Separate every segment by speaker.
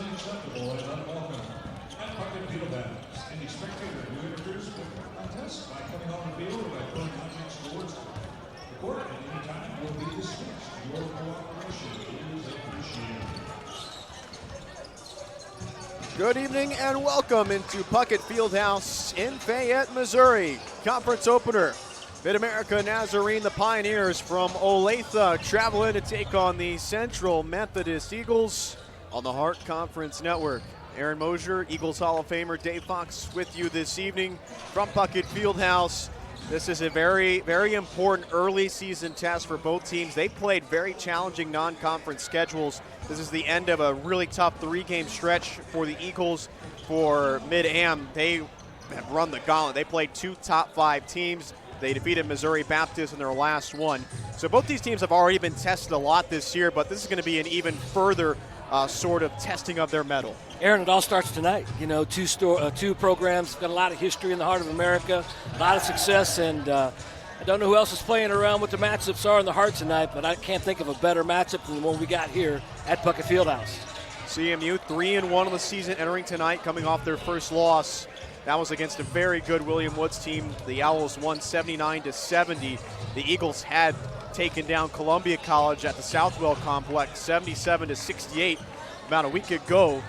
Speaker 1: unacceptable and unwelcome. At Puckett Fieldhouse, any spectator who interferes with the contest by coming on the field or by throwing objects towards the court at any time will be dismissed. Your cooperation is appreciated.
Speaker 2: Good evening and welcome into Puckett Fieldhouse in Fayette, Missouri. Conference opener. MidAmerica Nazarene, the Pioneers from Olathe, traveling to take on the Central Methodist Eagles on the Hart Conference Network. Aaron Mosier, Eagles Hall of Famer Dave Fox with you this evening from Puckett Fieldhouse. This is a very, very important early season test for both teams. They played very challenging non-conference schedules. This is the end of a really tough three-game stretch for the Eagles. For Mid-Am, they have run the gauntlet. They played two top five teams. They defeated Missouri Baptist in their last one. So both these teams have already been tested a lot this year, but this is going to be an even further sort of testing of their mettle.
Speaker 3: Aaron, it all starts tonight. You know, two programs, got a lot of history in the heart of America, a lot of success, and I don't know who else is playing around what the matchups are in the Heart tonight, but I can't think of a better matchup than the one we got here at Puckett Fieldhouse.
Speaker 2: CMU 3-1 on the season entering tonight, coming off their first loss. That was against a very good William Woods team. The Owls won 79-70. The Eagles had taken down Columbia College at the Southwell Complex 77-68 about a week ago.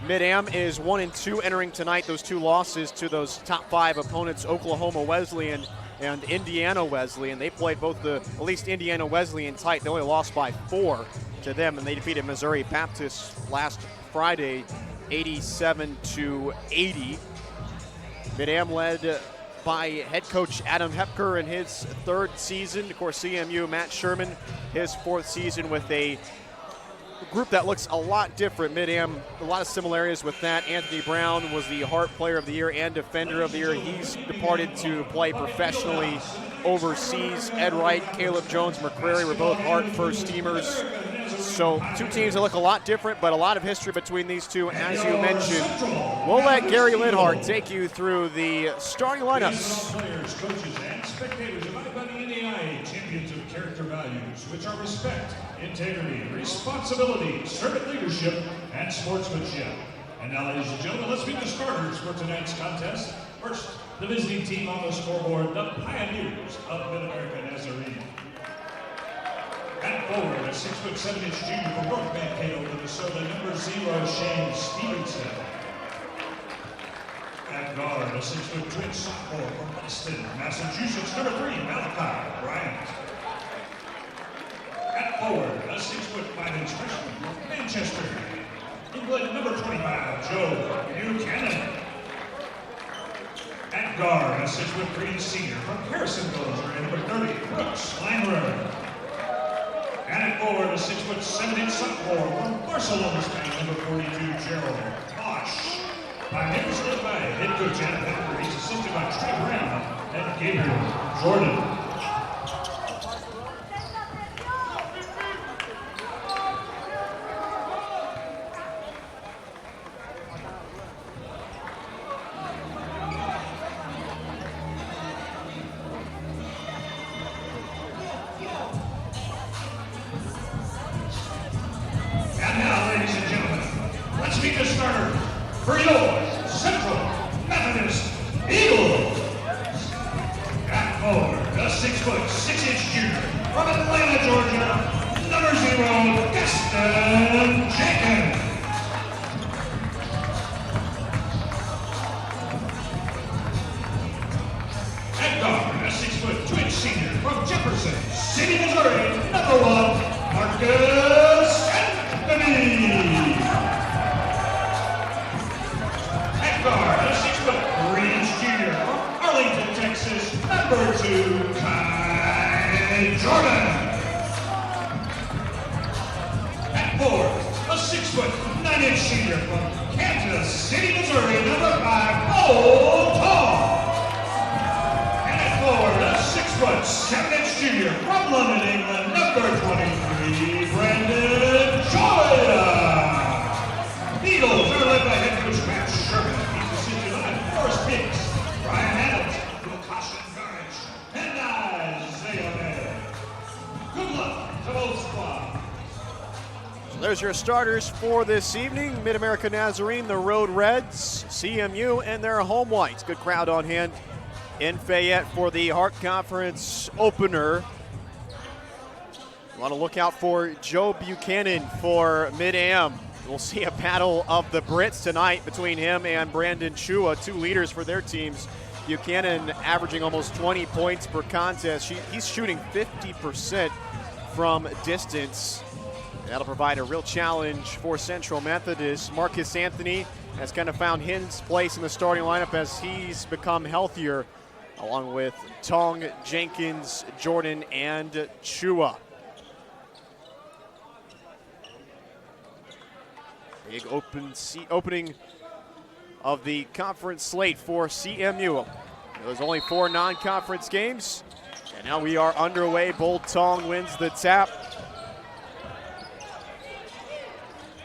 Speaker 2: Mid-Am is 1-2 entering tonight. Those two losses to those top five opponents, Oklahoma Wesleyan and Indiana Wesleyan. They played both at least Indiana Wesleyan tight. They only lost by 4 to them, and they defeated Missouri Baptist last Friday 87-80. Mid-Am led by head coach Adam Hepker in his third season. Of course, CMU, Matt Sherman, his fourth season with a group that looks a lot different. Mid-Am, a lot of similarities with that. Anthony Brown was the Hart Player of the Year and Defender of the Year. He's departed to play professionally overseas. Ed Wright, Caleb Jones, McCrary were both Hart first teamers. So two teams that look a lot different, but a lot of history between these two. As you mentioned, we'll let Gary Lidhart take you through the starting lineups.
Speaker 1: Players, coaches, and spectators invited by the NAIA, champions of character values, which are respect, integrity, responsibility, servant leadership, and sportsmanship. And now, ladies and gentlemen, let's meet the starters for tonight's contest. First, the visiting team on the scoreboard, the Pioneers of MidAmerica Nazarene. At forward, a 6'7" junior from North Mankato, Minnesota, number 0, Shane Stevenson. At guard, a 6' twin sophomore from Boston, Massachusetts, number 3, Malachi Bryant. At forward, a 6'5" freshman from Manchester, England, number 25, Joe Buchanan. At guard, a 6'3" senior from Harrisonville, Missouri, number 30, Brooks Langler. And at forward, a 6'7" sophomore from Barcelona, Spain, number 42, Gerald Bosch. Pioneers led by head coach Adam Hepker. He's assisted by Trey Brown and Gabriel Jordan. For your Central Methodist Eagles. At forward, a 6'6" junior from Atlanta, Georgia, number 0, Gaston Jenkins. At guard, a 6'2" senior from Jefferson City, Missouri, number 1, Marcus Anthony. A 6'3" junior from Arlington, Texas, number 2, Kai Jordan. At forward, a 6'9" senior from Kansas City, Missouri, number 5, Cole Tall. And at forward, a 6'7" junior from London, England, number 23, Brandon Joya. The Eagles are led by head coach Matt Sherman. Forrest Hicks, Brian Adams, Wilcashin Garage, and Isaiah Mann. Good luck to both squads.
Speaker 2: There's your starters for this evening. MidAmerica Nazarene, the Road Reds, CMU, and their home whites. Good crowd on hand in Fayette for the Hart Conference opener. Want to look out for Joe Buchanan for Mid-Am. We'll see a battle of the Brits tonight between him and Brandon Chua, two leaders for their teams. Buchanan averaging almost 20 points per contest. He's shooting 50% from distance. That'll provide a real challenge for Central Methodist. Marcus Anthony has kind of found his place in the starting lineup as he's become healthier, along with Tong, Jenkins, Jordan, and Chua. Big opening of the conference slate for CMU. There's only 4 non-conference games, and now we are underway. Bold Tong wins the tap.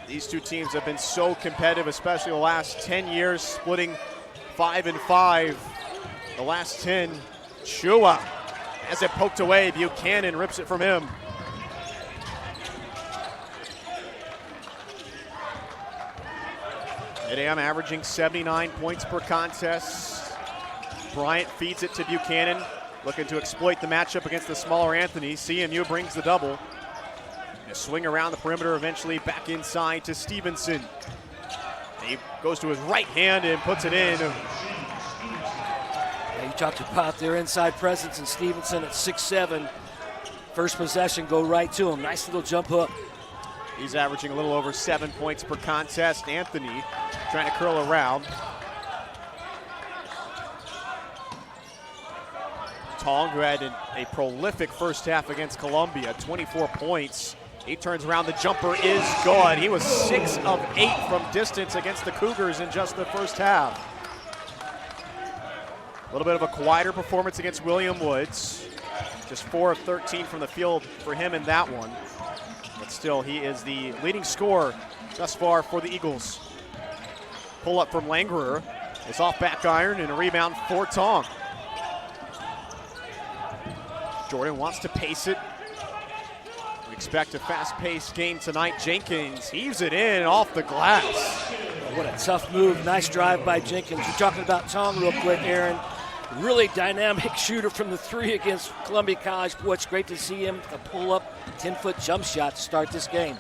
Speaker 2: These two teams have been so competitive, especially the last 10 years, splitting 5-5. The last 10, Chua has it poked away. Buchanan rips it from him. Mid-Am averaging 79 points per contest. Bryant feeds it to Buchanan, looking to exploit the matchup against the smaller Anthony. CMU brings the double. A swing around the perimeter, eventually back inside to Stevenson. He goes to his right hand and puts it in.
Speaker 3: Yeah, you talked about their inside presence, and Stevenson at 6'7". First possession, go right to him. Nice little jump hook.
Speaker 2: He's averaging a little over 7 points per contest. Anthony trying to curl around. Tong, who had a prolific first half against Columbia, 24 points. He turns around, the jumper is good. He was 6 of 8 from distance against the Cougars in just the first half. A little bit of a quieter performance against William Woods. Just 4 of 13 from the field for him in that one. But still, he is the leading scorer thus far for the Eagles. Pull up from Langerer. It's off back iron and a rebound for Tong. Jordan wants to pace it. We expect a fast-paced game tonight. Jenkins heaves it in off the glass.
Speaker 3: What a tough move. Nice drive by Jenkins. You're talking about Tong real quick, Aaron. Really dynamic shooter from the 3 against Columbia College. Boy, it's great to see him a pull-up 10-foot jump shot to start this game.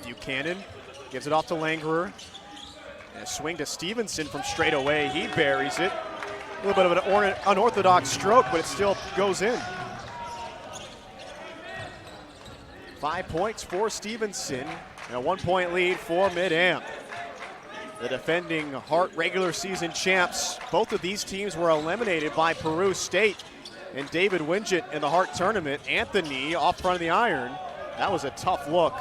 Speaker 2: Buchanan gives it off to Langerer. And a swing to Stevenson from straight away. He buries it. A little bit of an unorthodox stroke, but it still goes in. 5 points for Stevenson, and a 1-point lead for Mid-Am. The defending Hart regular season champs. Both of these teams were eliminated by Peru State and David Wingett in the Hart tournament. Anthony off front of the iron. That was a tough look.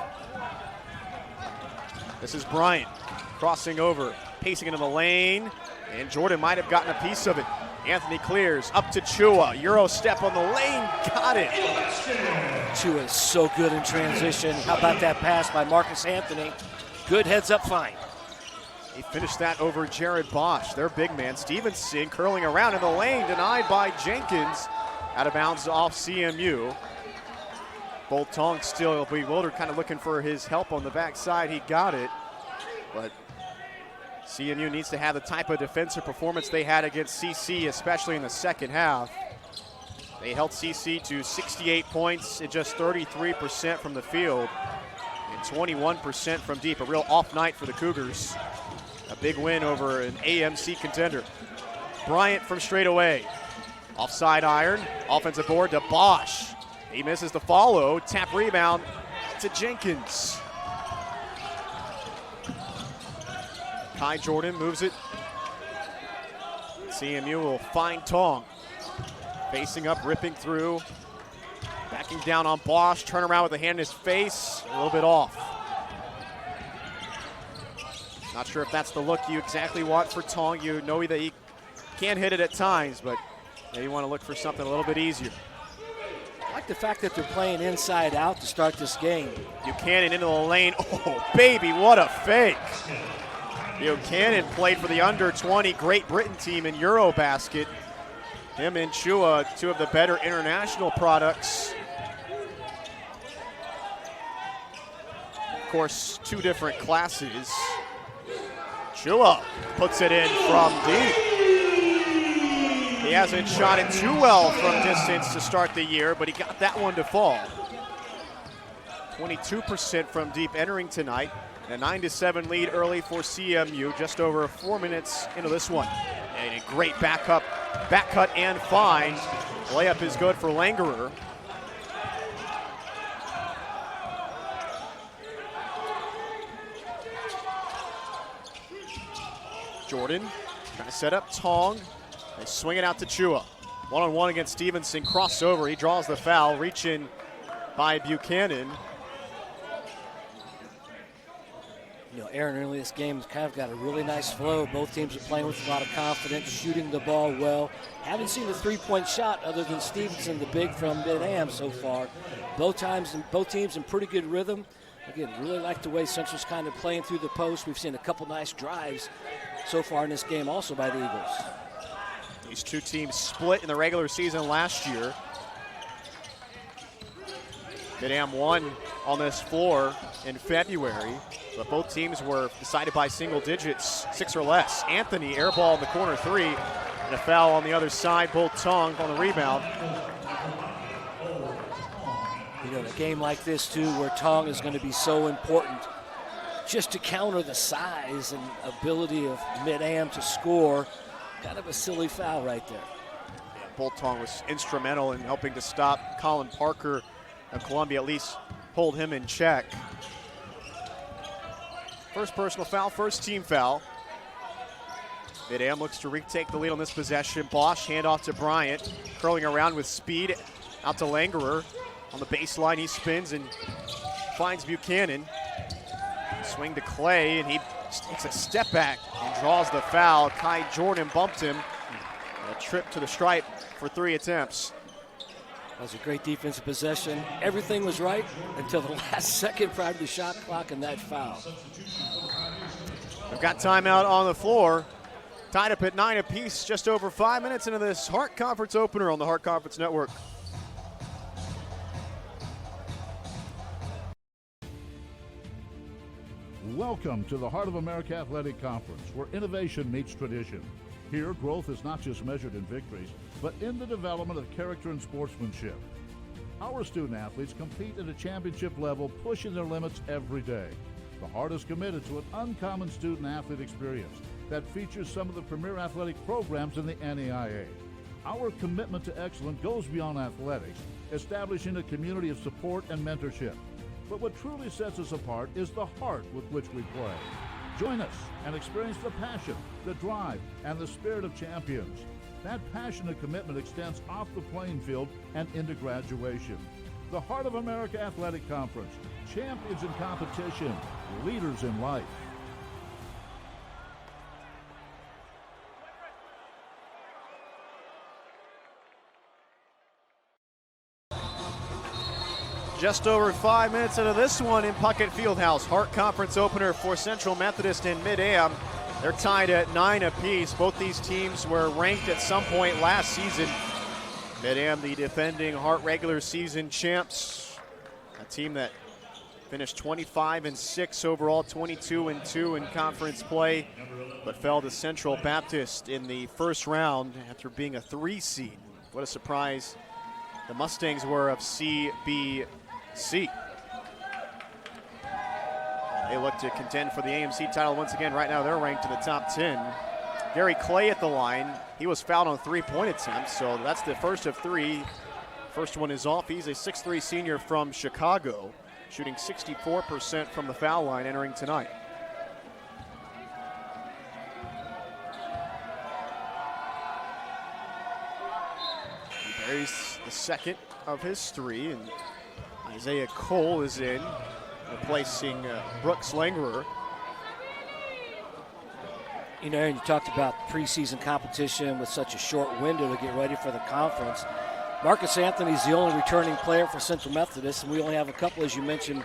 Speaker 2: This is Bryant crossing over, pacing into the lane, and Jordan might have gotten a piece of it. Anthony clears up to Chua. Euro step on the lane, got it.
Speaker 3: Chua is so good in transition. How about that pass by Marcus Anthony? Good heads up find.
Speaker 2: He finished that over Jared Bosch, their big man. Stevenson curling around in the lane, denied by Jenkins. Out of bounds off CMU. Bolt Tong still bewildered, kind of looking for his help on the backside. He got it, but CMU needs to have the type of defensive performance they had against CC, especially in the second half. They held CC to 68 points at just 33% from the field and 21% from deep. A real off night for the Cougars. A big win over an AMC contender. Bryant from straight away. Offside iron, offensive board to Bosch. He misses the follow, tap rebound to Jenkins. Kai Jordan moves it. CMU will find Tong. Facing up, ripping through. Backing down on Bosch, turn around with a hand in his face, a little bit off. Not sure if that's the look you exactly want for Tong. You know that he can hit it at times, but you want to look for something a little bit easier.
Speaker 3: I like the fact that they're playing inside out to start this game.
Speaker 2: Buchanan into the lane. Oh, baby, what a fake. Buchanan played for the under-20 Great Britain team in Eurobasket. Him and Chua, two of the better international products. course, two different classes. Chua puts it in from deep. He hasn't shot it too well from distance to start the year, but he got that one to fall. 22% from deep entering tonight. A 9-7 lead early for CMU, just over 4 minutes into this one. And a great back cut and find. Layup is good for Langerer. Jordan trying to set up Tong. They swing it out to Chua. One-on-one against Stevenson, crossover. He draws the foul, reach in by Buchanan.
Speaker 3: You know, Aaron, early this game has kind of got a really nice flow. Both teams are playing with a lot of confidence, shooting the ball well. Haven't seen a three-point shot other than Stevenson, the big from MidAm so far. Both teams in pretty good rhythm. Again, really like the way Central's kind of playing through the post. We've seen a couple nice drives so far in this game also by the Eagles.
Speaker 2: These two teams split in the regular season last year. MidAm won on this floor in February, but both teams were decided by single digits, 6 or less. Anthony, air ball in the corner 3, and a foul on the other side. Both Tong on the rebound.
Speaker 3: You know, in a game like this, too, where Tong is going to be so important just to counter the size and ability of MidAm to score. Kind of a silly foul right there.
Speaker 2: Yeah, Bolt Tong was instrumental in helping to stop Colin Parker of Columbia, at least hold him in check. First personal foul, first team foul. MidAm looks to retake the lead on this possession. Bosch, handoff to Bryant, curling around with speed, out to Langerer. On the baseline, he spins and finds Buchanan. Swing to Clay, and he takes a step back and draws the foul. Kai Jordan bumped him. A trip to the stripe for 3 attempts.
Speaker 3: That was a great defensive possession. Everything was right until the last second prior to the shot clock and that foul.
Speaker 2: We've got timeout on the floor. Tied up at 9 apiece, just over 5 minutes into this Hart Conference opener on the Hart Conference Network.
Speaker 4: Welcome to the Heart of America Athletic Conference, where innovation meets tradition. Here, growth is not just measured in victories, but in the development of character and sportsmanship. Our student athletes compete at a championship level, pushing their limits every day. The Heart is committed to an uncommon student athlete experience that features some of the premier athletic programs in the NAIA. Our commitment to excellence goes beyond athletics, establishing a community of support and mentorship. But what truly sets us apart is the heart with which we play. Join us and experience the passion, the drive, and the spirit of champions. That passion and commitment extends off the playing field and into graduation. The Heart of America Athletic Conference, champions in competition, leaders in life.
Speaker 2: Just over 5 minutes into this one in Puckett Fieldhouse. Hart Conference opener for Central Methodist and MidAm. They're tied at 9 apiece. Both these teams were ranked at some point last season. MidAm, the defending Hart regular season champs. A team that finished 25-6 overall, 22-2 in conference play, but fell to Central Baptist in the first round after being a 3 seed. What a surprise the Mustangs were of CBC. They look to contend for the AMC title once again. Right now they're ranked in the top 10. Gary Clay at the line. He was fouled on 3-point attempts, so that's the first of 3. First one is off. He's a 6'3" senior from Chicago, shooting 64% from the foul line entering tonight. He buries the second of his 3, and Isaiah Cole is in, replacing Brooks Langerer.
Speaker 3: You know, Aaron, you talked about preseason competition with such a short window to get ready for the conference. Marcus Anthony's the only returning player for Central Methodist, and we only have a couple, as you mentioned,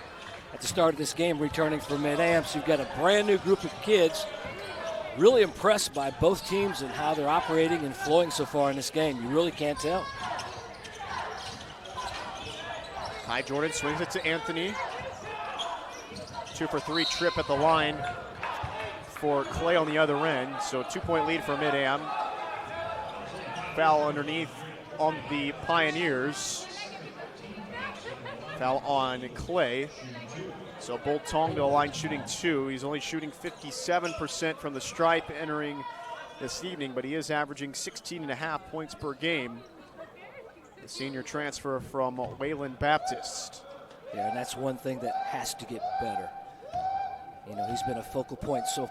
Speaker 3: at the start of this game returning for MidAm. So you've got a brand new group of kids. Really impressed by both teams and how they're operating and flowing so far in this game. You really can't tell.
Speaker 2: Kai Jordan swings it to Anthony. 2 for 3 trip at the line for Clay on the other end. So 2-point lead for Mid-Am. Foul underneath on the Pioneers. Foul on Clay. So Bolt Tong to the line shooting 2. He's only shooting 57% from the stripe entering this evening, but he is averaging 16.5 points per game. The senior transfer from Wayland Baptist.
Speaker 3: Yeah, and that's one thing that has to get better. You know, he's been a focal point so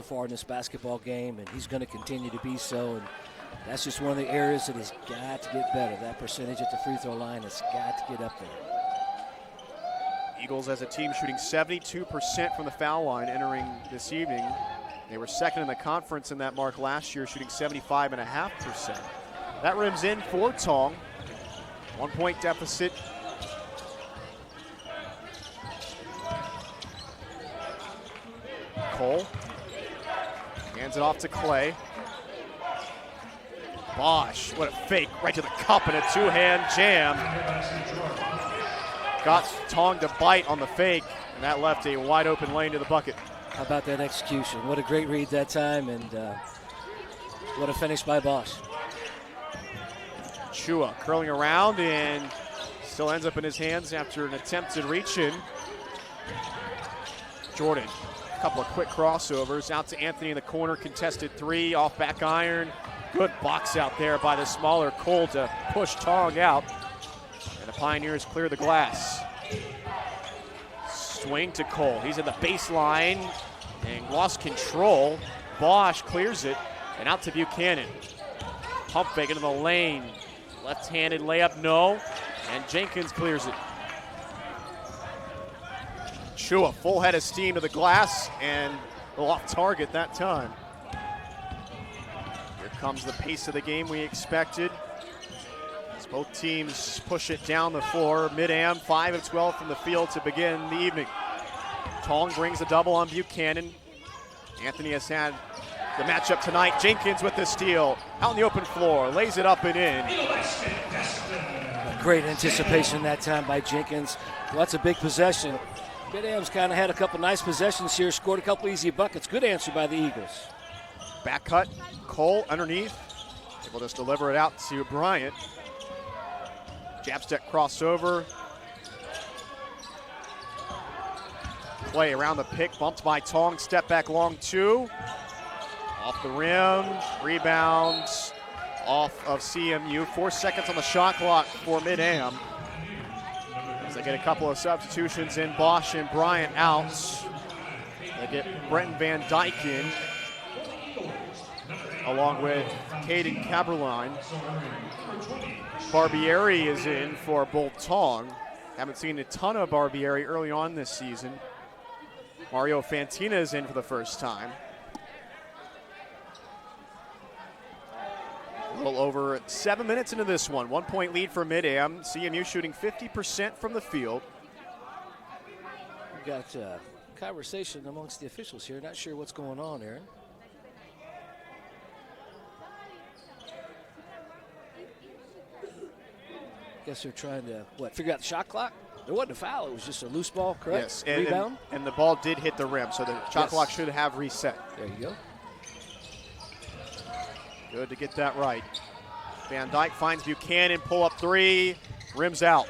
Speaker 3: far in this basketball game, and he's going to continue to be so. And that's just one of the areas that has got to get better. That percentage at the free throw line has got to get up there.
Speaker 2: Eagles as a team shooting 72% from the foul line entering this evening. They were second in the conference in that mark last year, shooting 75.5%. That rims in for Tong. 1-point deficit. Cole hands it off to Clay. Bosch, what a fake, right to the cup and a two-hand jam. Got Tong to bite on the fake, and that left a wide open lane to the bucket.
Speaker 3: How about that execution? What a great read that time, and what a finish by Bosch.
Speaker 2: Chua curling around and still ends up in his hands after an attempted reach-in. Jordan, a couple of quick crossovers. Out to Anthony in the corner, contested 3, off back iron. Good box out there by the smaller Cole to push Tong out. And the Pioneers clear the glass. Swing to Cole. He's in the baseline and lost control. Bosch clears it and out to Buchanan. Pump fake into the lane. Left-handed layup, no. And Jenkins clears it. Chua, full head of steam to the glass and off target that time. Here comes the pace of the game we expected. As both teams push it down the floor. Mid-Am 5 of 12 from the field to begin the evening. Tong brings a double on Buchanan. Anthony has had the matchup tonight. Jenkins with the steal. Out on the open floor. Lays it up and in.
Speaker 3: Great anticipation that time by Jenkins. Well, that's a big possession. Mid-Am's kind of had a couple nice possessions here. Scored a couple easy buckets. Good answer by the Eagles.
Speaker 2: Back cut. Cole underneath. Able to just deliver it out to Bryant. Jab step crossover. Play around the pick, bumped by Tong, step back long 2. Off the rim, rebounds off of CMU. 4 seconds on the shot clock for Mid-Am. As they get a couple of substitutions in, Bosch and Bryant out. They get Brenton Van Dyke in, along with Caden Caberline. Barbieri is in for Bolt Tong. Haven't seen a ton of Barbieri early on this season. Mario Fantina is in for the first time. A little over 7 minutes into this one. 1-point lead for Mid-Am. CMU shooting 50% from the field.
Speaker 3: We've got a conversation amongst the officials here. Not sure what's going on, Aaron. Guess they're trying to, figure out the shot clock? There wasn't a foul. It was just a loose ball, correct?
Speaker 2: Yes,
Speaker 3: Rebound?
Speaker 2: and the ball did hit the rim, so the shot clock should have reset.
Speaker 3: There you go.
Speaker 2: Good to get that right. Van Dyke finds Buchanan, pull up 3, rims out.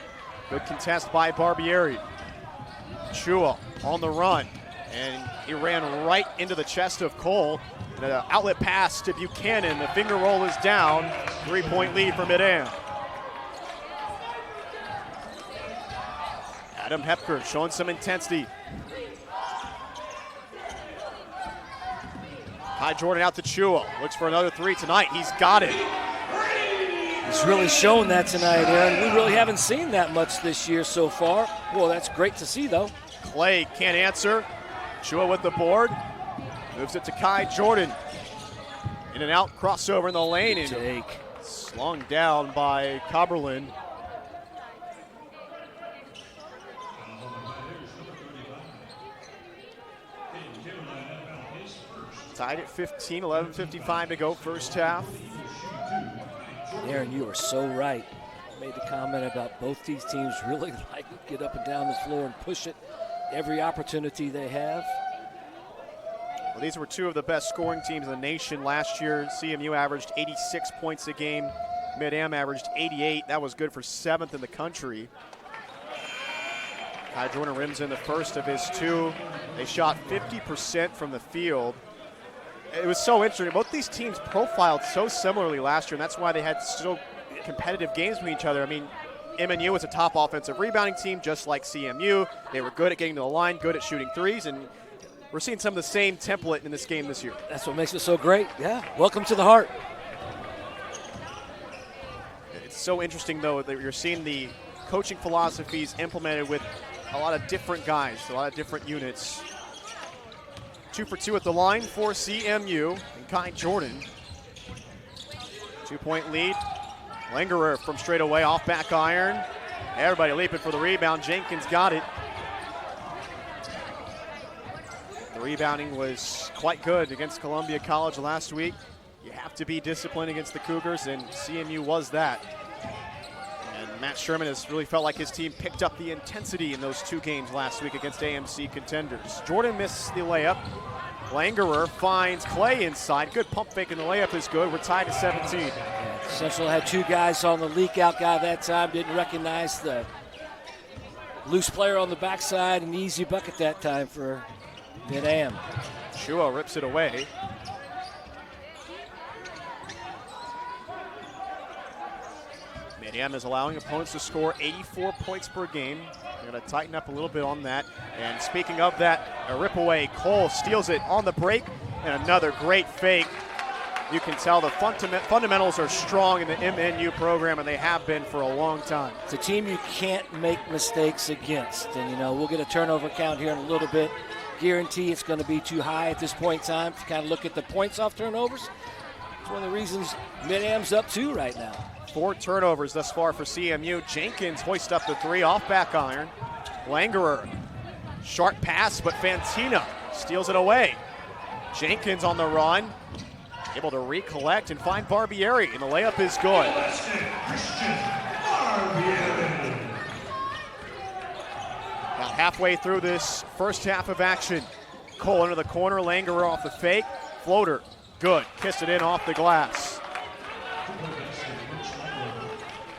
Speaker 2: Good contest by Barbieri. Chua on the run, and he ran right into the chest of Cole. And an outlet pass to Buchanan. The finger roll is down. 3-point lead for Mid-Am. Adam Hepker showing some intensity. Kai Jordan out to Chua. Looks for another 3 tonight. He's got it.
Speaker 3: He's really shown that tonight, Aaron. We really haven't seen that much this year so far. Well, that's great to see, though.
Speaker 2: Clay can't answer. Chua with the board. Moves it to Kai Jordan. In and out, crossover in the lane. And slung down by Coberlin. Tied at 15, 11:55 to go, first half.
Speaker 3: Aaron, you are so right. I made the comment about both these teams really like to get up and down the floor and push it. every opportunity they have.
Speaker 2: Well, these were two of the best scoring teams in the nation last year. CMU averaged 86 points a game. Mid-Am averaged 88. That was good for 7th in the country. Kai Jordan rims in the first of his two. They shot 50% from the field. It was so interesting. Both these teams profiled so similarly last year, and that's why they had so competitive games with each other. I mean, MNU was a top offensive rebounding team, just like CMU. They were good at getting to the line, good at shooting threes, and we're seeing some of the same template in this game this year.
Speaker 3: That's what makes it so great. Yeah, welcome to the heart.
Speaker 2: It's so interesting, though, that you're seeing the coaching philosophies implemented with a lot of different guys, a lot of different units. 2 for 2 at the line for CMU and Kai Jordan. 2-point lead. Langerer from straight away, off back iron. Everybody leaping for the rebound. Jenkins got it. The rebounding was quite good against Columbia College last week. You have to be disciplined against the Cougars, and CMU was that. And Matt Sherman has really felt like his team picked up the intensity in those 2 games last week against AMC contenders. Jordan missed the layup. Langerer finds Clay inside. Good pump fake, and the layup is good. We're tied at 17.
Speaker 3: Yeah, Central had 2 guys on the leak out guy that time. Didn't recognize the loose player on the backside. An easy bucket that time for Mid-Am.
Speaker 2: Chua rips it away. Mid-Am is allowing opponents to score 84 points per game. They're going to tighten up a little bit on that. And speaking of that, a rip away. Cole steals it on the break, and another great fake. You can tell the fundamentals are strong in the MNU program, and they have been for a long time.
Speaker 3: It's a team you can't make mistakes against. And, you know, we'll get a turnover count here in a little bit. Guarantee it's going to be too high at this point in time. If you kind of look at the points off turnovers, it's one of the reasons Mid-Am's up 2 right now.
Speaker 2: 4 turnovers thus far for CMU. Jenkins hoists up the 3 off back iron. Langerer, short pass, but Fantina steals it away. Jenkins on the run, able to recollect and find Barbieri, and the layup is good. About halfway through this first half of action. Cole into the corner, Langerer off the fake, floater, good. Kissed it in off the glass.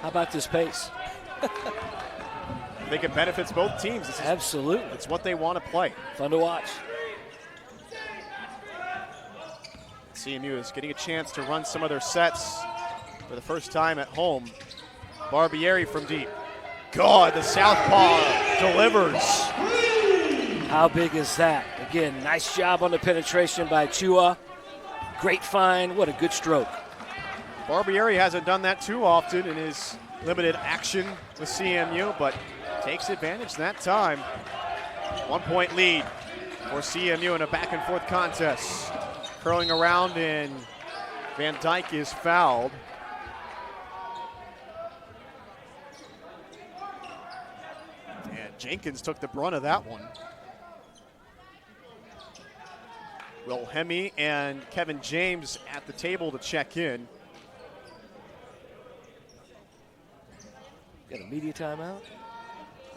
Speaker 3: How about this pace?
Speaker 2: I think it benefits both teams.
Speaker 3: Absolutely.
Speaker 2: It's what they want to play.
Speaker 3: Fun to watch.
Speaker 2: CMU is getting a chance to run some of their sets for the first time at home. Barbieri from deep. God, the southpaw delivers.
Speaker 3: How big is that? Again, nice job on the penetration by Chua. Great find. What a good stroke.
Speaker 2: Barbieri hasn't done that too often in his limited action with CMU, but takes advantage that time. 1-point lead for CMU in a back-and-forth contest. Curling around, and Van Dyke is fouled. And Jenkins took the brunt of that one. Will Hemme and Kevin James at the table to check in.
Speaker 3: Got a media timeout.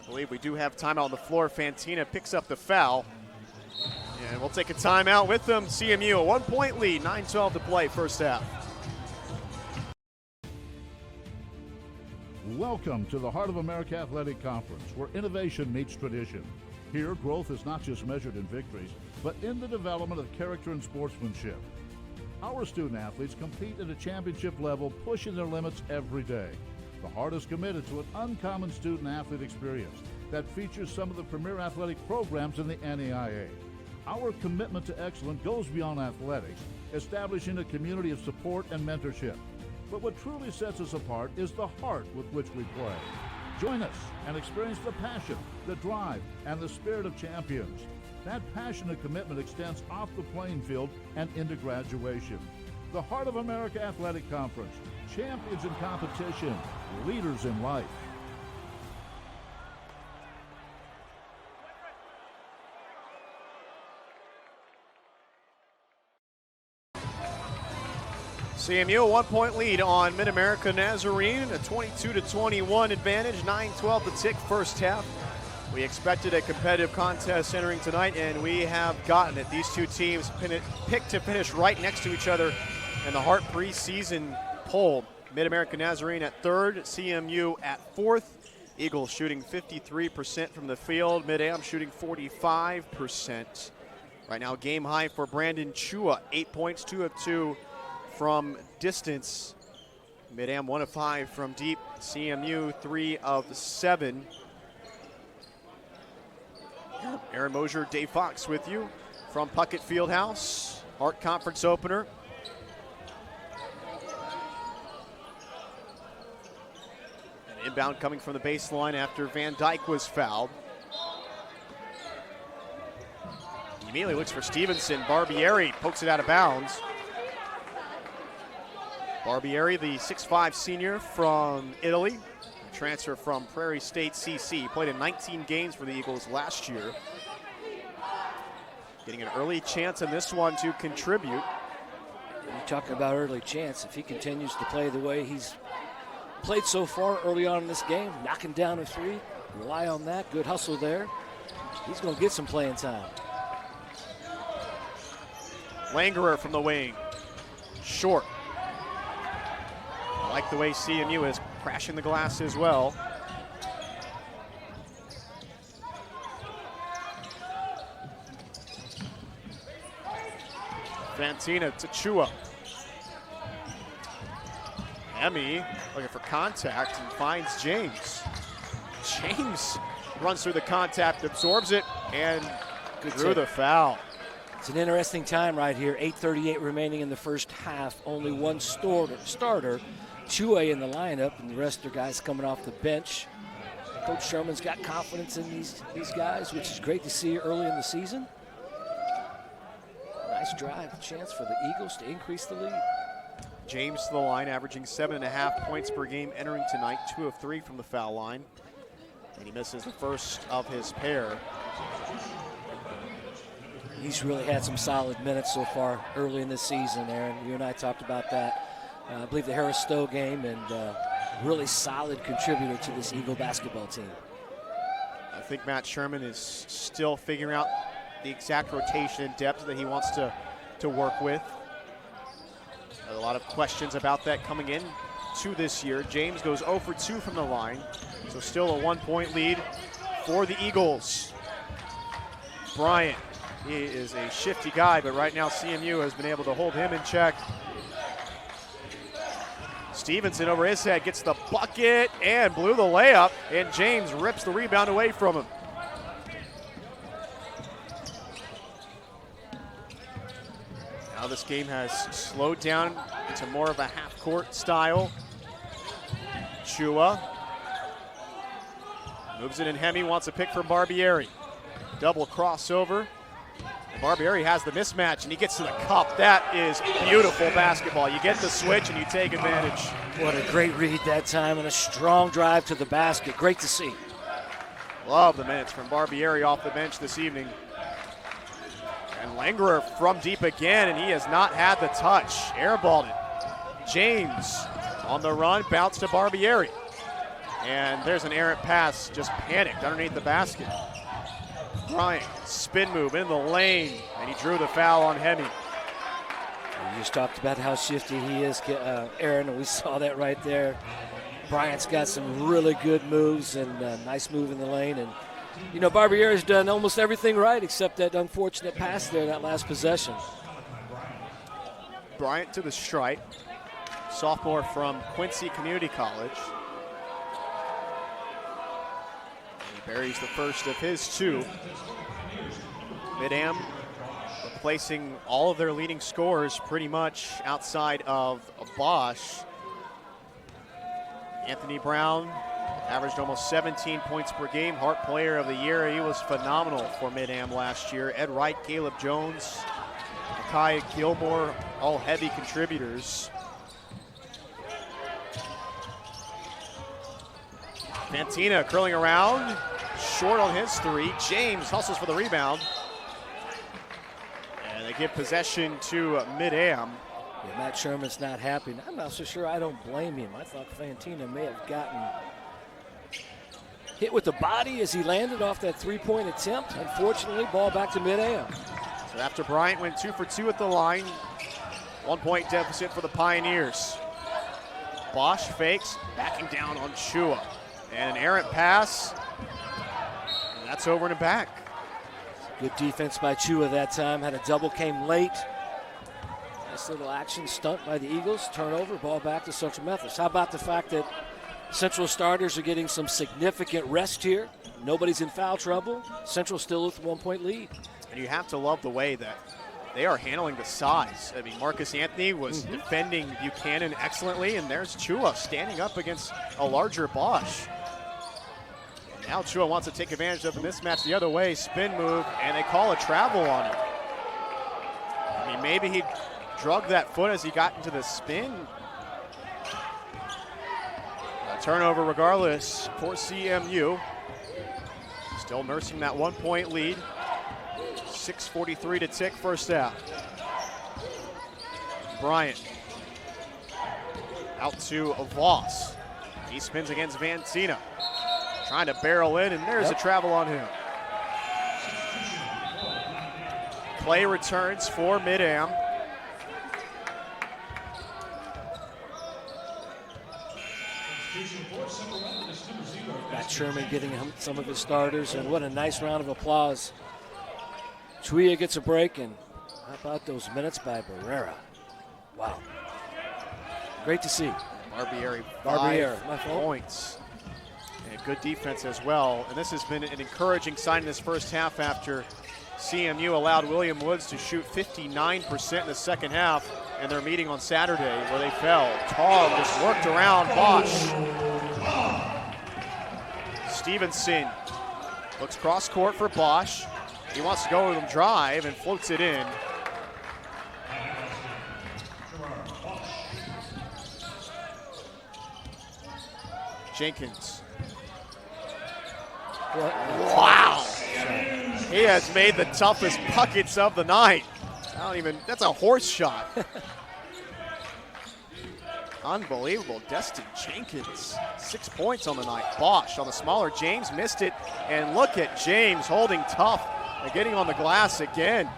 Speaker 2: I believe we do have timeout on the floor. Fantina picks up the foul. And we'll take a timeout with them. CMU, a 1-point lead, 9:12 to play, first half.
Speaker 4: Welcome to the Heart of America Athletic Conference, where innovation meets tradition. Here, growth is not just measured in victories, but in the development of character and sportsmanship. Our student athletes compete at a championship level, pushing their limits every day. The Heart is committed to an uncommon student-athlete experience that features some of the premier athletic programs in the NAIA. Our commitment to excellence goes beyond athletics, establishing a community of support and mentorship. But what truly sets us apart is the heart with which we play. Join us and experience the passion, the drive, and the spirit of champions. That passion and commitment extends off the playing field and into graduation. The Heart of America Athletic Conference, champions in competition, leaders in life.
Speaker 2: CMU, a 1-point lead on MidAmerica Nazarene, a 22-21 advantage, 9:12 to tick first half. We expected a competitive contest entering tonight, and we have gotten it. These two teams picked to finish right next to each other in the Hart preseason poll. MidAmerica Nazarene at 3rd, CMU at 4th. Eagles shooting 53% from the field, Mid-Am shooting 45%. Right now, game high for Brandon Chua, 8 points, 2 of 2 from distance. Mid-Am 1 of 5 from deep, CMU 3 of 7. Aaron Mosier, Dave Fox with you from Puckett Fieldhouse, Hart Conference opener. An inbound coming from the baseline after Van Dyke was fouled. He immediately looks for Stevenson. Barbieri pokes it out of bounds. Barbieri, the 6'5 senior from Italy, transfer from Prairie State CC. He played in 19 games for the Eagles last year. Getting an early chance in this one to contribute.
Speaker 3: You're talking about early chance. If he continues to play the way he's played so far early on in this game, knocking down a three, rely on that, good hustle there. He's going to get some playing time.
Speaker 2: Langerer from the wing, short. I like the way CMU is crashing the glass as well. Fantina to Chua. Emmy looking for contact and finds James. James runs through the contact, absorbs it, and drew the foul.
Speaker 3: It's an interesting time right here. 8:38 remaining in the first half. Only one starter. Chua in the lineup, and the rest are guys coming off the bench. Coach Sherman's got confidence in these guys, which is great to see early in the season. Nice drive, chance for the Eagles to increase the lead.
Speaker 2: James to the line, averaging 7.5 points per game entering tonight, 2 of 3 from the foul line. And he misses the first of his pair.
Speaker 3: He's really had some solid minutes so far early in this season, Aaron. You and I talked about that. I believe the Harris Stowe game, and really solid contributor to this Eagle basketball team.
Speaker 2: I think Matt Sherman is still figuring out the exact rotation and depth that he wants to work with. A lot of questions about that coming in to this year. James goes 0 for 2 from the line, so still a 1-point lead for the Eagles. Bryant, he is a shifty guy, but right now CMU has been able to hold him in check. Stevenson over his head, gets the bucket and blew the layup, and James rips the rebound away from him. Now this game has slowed down into more of a half-court style. Chua moves it in. Hemi wants a pick from Barbieri. Double crossover. And Barbieri has the mismatch, and he gets to the cup. That is beautiful basketball. You get the switch, and you take advantage.
Speaker 3: What a great read that time, and a strong drive to the basket. Great to see.
Speaker 2: Love the minutes from Barbieri off the bench this evening. And Langerer from deep again, and he has not had the touch. Airballed it. James on the run, bounce to Barbieri. And there's an errant pass, just panicked underneath the basket. Bryant, spin move in the lane, and he drew the foul on Hemi.
Speaker 3: You just talked about how shifty he is, Aaron, and we saw that right there. Bryant's got some really good moves and a nice move in the lane. And, you know, Barbieri's done almost everything right except that unfortunate pass there, that last possession.
Speaker 2: Bryant to the stripe, sophomore from Quincy Community College. He buries the first of his two. Mid-Am replacing all of their leading scorers pretty much outside of Bosch. Anthony Brown averaged almost 17 points per game. Hart Player of the Year. He was phenomenal for Mid-Am last year. Ed Wright, Caleb Jones, Kai Gilmore, all heavy contributors. Fantina curling around, short on his three. James hustles for the rebound. And they give possession to Mid-Am.
Speaker 3: Yeah, Matt Sherman's not happy. I'm not so sure. I don't blame him. I thought Fantina may have gotten hit with the body as he landed off that three-point attempt. Unfortunately, ball back to Mid-Am.
Speaker 2: So after Bryant went 2 for 2 at the line, 1-point deficit for the Pioneers. Bosch fakes, backing down on Chua. And an errant pass, and that's over and back.
Speaker 3: Good defense by Chua that time. Had a double, came late. Nice little action stunt by the Eagles. Turnover, ball back to Central Methodist. How about the fact that Central starters are getting some significant rest here? Nobody's in foul trouble. Central still with a 1-point lead.
Speaker 2: And you have to love the way that they are handling the size. I mean, Marcus Anthony was defending Buchanan excellently, and there's Chua standing up against a larger Bosch. Now Chua wants to take advantage of the mismatch the other way, spin move, and they call a travel on him. I mean, maybe he drug that foot as he got into the spin. A turnover regardless for CMU. Still nursing that 1-point lead. 6:43 to tick first half. Bryant out to Voss. He spins against Vantina. Trying to barrel in, and there's a travel on him. Play returns for Mid-Am.
Speaker 3: Got Sherman getting some of his starters, and what a nice round of applause. Chuia gets a break, and how about those minutes by Barrera? Wow. Great to see.
Speaker 2: Barbieri,
Speaker 3: my fault.
Speaker 2: points. And good defense as well. And this has been an encouraging sign in this first half after CMU allowed William Woods to shoot 59% in the second half, and their meeting on Saturday where they fell. Tong just worked around Bosch. Stevenson looks cross court for Bosch. He wants to go with him drive and floats it in. Jenkins. Wow. He has made the toughest buckets of the night. That's a horse shot. Unbelievable. Destin Jenkins, 6 points on the night. Bosch on the smaller. James missed it. And look at James holding tough and getting on the glass again.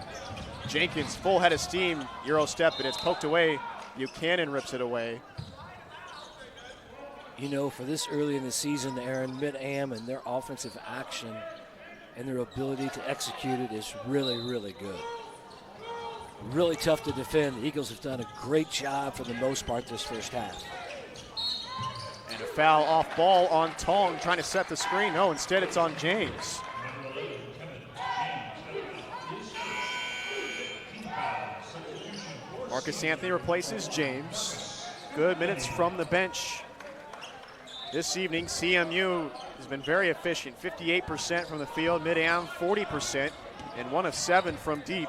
Speaker 2: Jenkins, full head of steam, Euro step, and it's poked away. Buchanan rips it away.
Speaker 3: You know, for this early in the season, Aaron, Mid-Am and their offensive action and their ability to execute it is really, really good. Really tough to defend. The Eagles have done a great job for the most part this first half.
Speaker 2: And a foul off ball on Tong trying to set the screen. No, instead it's on James. Marcus Anthony replaces James. Good minutes from the bench. This evening, CMU has been very efficient. 58% from the field, Mid-Am 40%, and 1 of 7 from deep.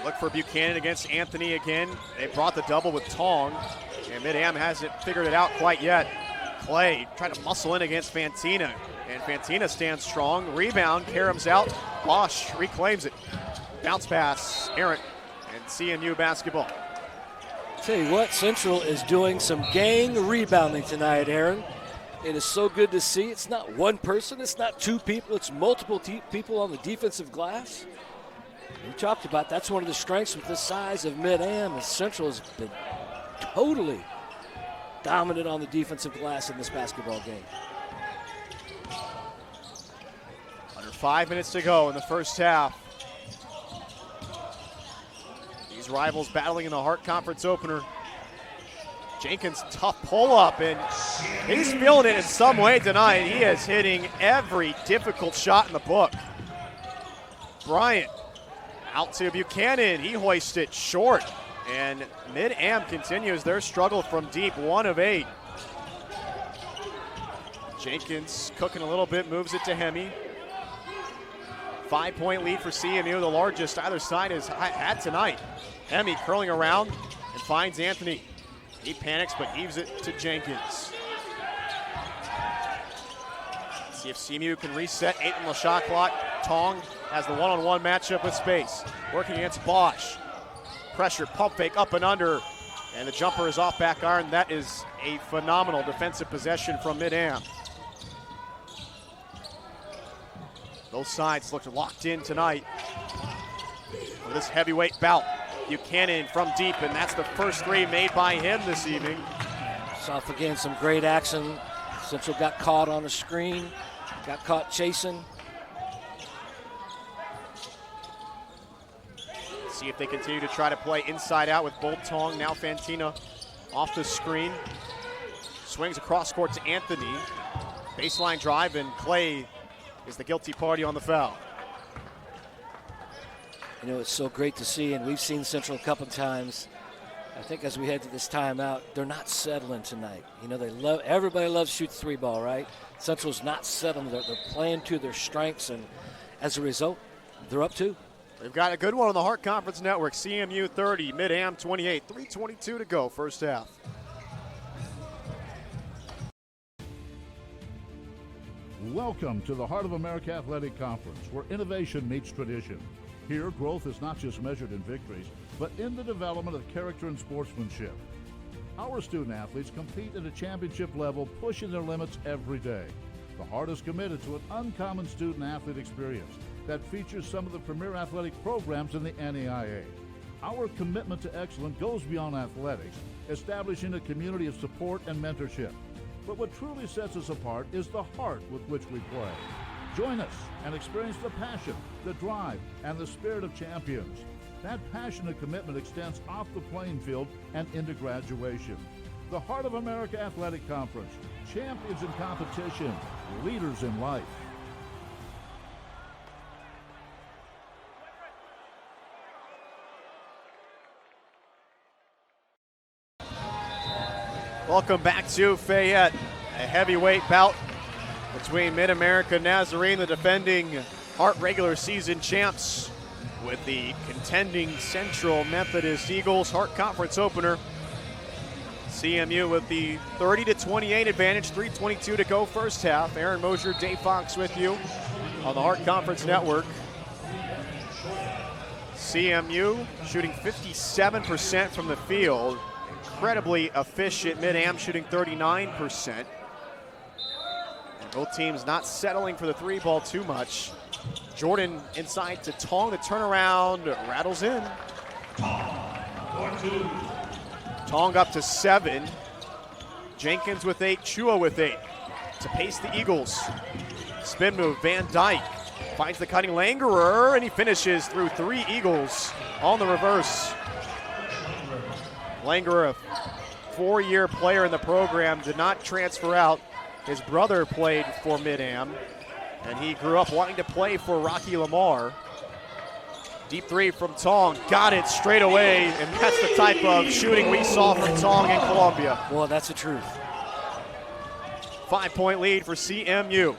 Speaker 2: Look for Buchanan against Anthony again. They brought the double with Tong, and Mid-Am hasn't figured it out quite yet. Clay trying to muscle in against Fantina, and Fantina stands strong. Rebound, Karam's out. Bosch reclaims it. Bounce pass, errant, and CMU basketball.
Speaker 3: Tell you what, Central is doing some gang rebounding tonight, Aaron. It is so good to see. It's not one person, it's not two people, it's multiple people on the defensive glass. We talked about that's one of the strengths with the size of Mid-Am, and Central has been totally dominant on the defensive glass in this basketball game.
Speaker 2: Under 5 minutes to go in the first half. These rivals battling in the Hart Conference opener. Jenkins, tough pull-up, and he's feeling it in some way tonight. He is hitting every difficult shot in the book. Bryant out to Buchanan. He hoists it short, and Mid-Am continues their struggle from deep, 1 of 8. Jenkins cooking a little bit, moves it to Hemi. 5-point lead for CMU, the largest either side has had tonight. Hemi curling around and finds Anthony. He panics but heaves it to Jenkins. See if CMU can reset 8 on the shot clock. Tong has the one-on-one matchup with space. Working against Bosch. Pressure, pump fake, up and under. And the jumper is off back iron. That is a phenomenal defensive possession from Mid-Am. Both sides looked locked in tonight for this heavyweight bout. Buchanan from deep, and that's the first three made by him this evening.
Speaker 3: South again, some great action. Central got caught on the screen, got caught chasing.
Speaker 2: See if they continue to try to play inside out with Bolt Tong. Now Fantina off the screen. Swings across court to Anthony. Baseline drive, and Clay is the guilty party on the foul.
Speaker 3: You know, it's so great to see, and we've seen Central a couple times. I think as we head to this timeout, they're not settling tonight. You know, everybody loves to shoot the three ball, right? Central's not settling. They're playing to their strengths, and as a result, they're up 2.
Speaker 2: We've got a good one on the Hart Conference Network. CMU 30, Mid-Am 28, 3:22 to go, first half.
Speaker 4: Welcome to the Heart of America Athletic Conference, where innovation meets tradition. Here, growth is not just measured in victories, but in the development of character and sportsmanship. Our student athletes compete at a championship level, pushing their limits every day. The Heart is committed to an uncommon student athlete experience that features some of the premier athletic programs in the NAIA. Our commitment to excellence goes beyond athletics, establishing a community of support and mentorship. But what truly sets us apart is the heart with which we play. Join us and experience the passion, the drive, and the spirit of champions. That passion and commitment extends off the playing field and into graduation. The Heart of America Athletic Conference, champions in competition, leaders in life.
Speaker 2: Welcome back to Fayette. A heavyweight bout between MidAmerica Nazarene, the defending Hart regular season champs, with the contending Central Methodist Eagles. Hart Conference opener. CMU with the 30-28 advantage, 3:22 to go first half. Aaron Mosier, Dave Fox with you on the Hart Conference Network. CMU shooting 57% from the field. Incredibly efficient. Mid-Am shooting 39%. And both teams not settling for the three ball too much. Jordan inside to Tong. The turnaround rattles in. Tong up to 7. Jenkins with 8. Chua with 8 to pace the Eagles. Spin move. Van Dyke finds the cutting Langerer, and he finishes through 3 Eagles on the reverse. Langerer, a 4-year player in the program, did not transfer out. His brother played for Mid-Am, and he grew up wanting to play for Rocky Lamar. Deep 3 from Tong, got it straight away, and that's the type of shooting we saw from Tong in Columbia.
Speaker 3: Well, that's the truth.
Speaker 2: 5-point lead for CMU.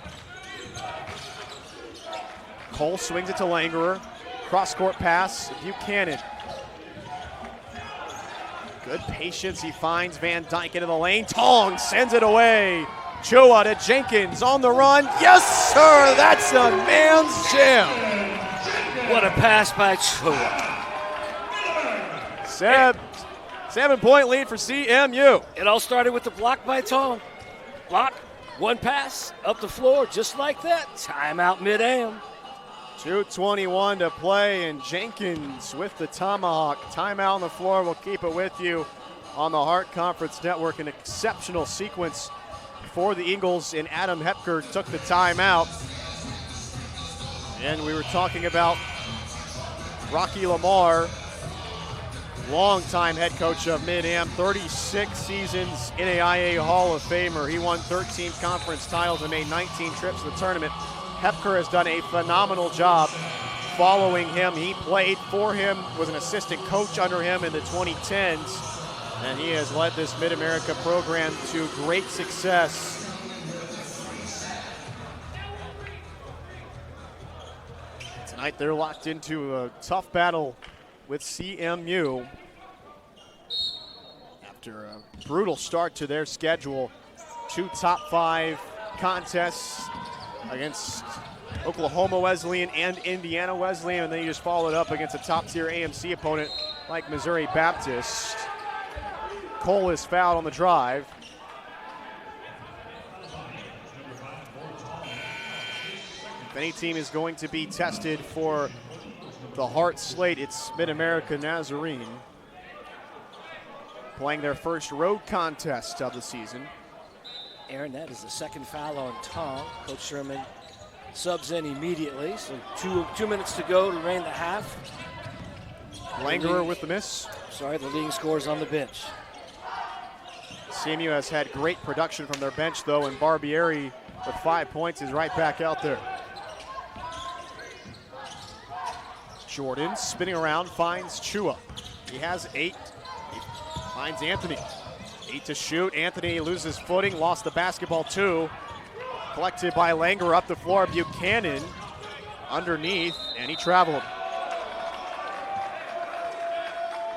Speaker 2: Cole swings it to Langerer. Cross-court pass, Buchanan. Good patience, he finds Van Dyke into the lane. Tong sends it away. Chua to Jenkins on the run. Yes, sir, that's a man's jam.
Speaker 3: What a pass by Chua.
Speaker 2: 7-point lead for CMU.
Speaker 3: It all started with the block by Tong. Block, one pass, up the floor, just like that. Timeout Mid-Am.
Speaker 2: 2:21 to play, and Jenkins with the tomahawk. Timeout on the floor. We'll keep it with you on the Hart Conference Network. An exceptional sequence for the Eagles, and Adam Hepker took the timeout. And we were talking about Rocky Lamar, longtime head coach of Mid-Am, 36 seasons NAIA Hall of Famer. He won 13 conference titles and made 19 trips to the tournament. Hepker has done a phenomenal job following him. He played for him, was an assistant coach under him in the 2010s, and he has led this Mid-America program to great success. Tonight they're locked into a tough battle with CMU after a brutal start to their schedule. 2 top 5 contests against Oklahoma Wesleyan and Indiana Wesleyan, and then you just followed up against a top-tier AMC opponent like Missouri Baptist. Cole is fouled on the drive. If any team is going to be tested for the Hart slate, it's MidAmerica Nazarene, playing their first road contest of the season.
Speaker 3: Aaron, that is the second foul on Tom. Coach Sherman subs in immediately, so two minutes to go to remain the half.
Speaker 2: Langerer with the miss.
Speaker 3: The leading scorers on the bench.
Speaker 2: CMU has had great production from their bench, though, and Barbieri with 5 points is right back out there. Jordan spinning around, finds Chua. He has 8. He finds Anthony. 8 to shoot. Anthony loses footing, lost the basketball too. Collected by Langer up the floor. Buchanan underneath, and he traveled.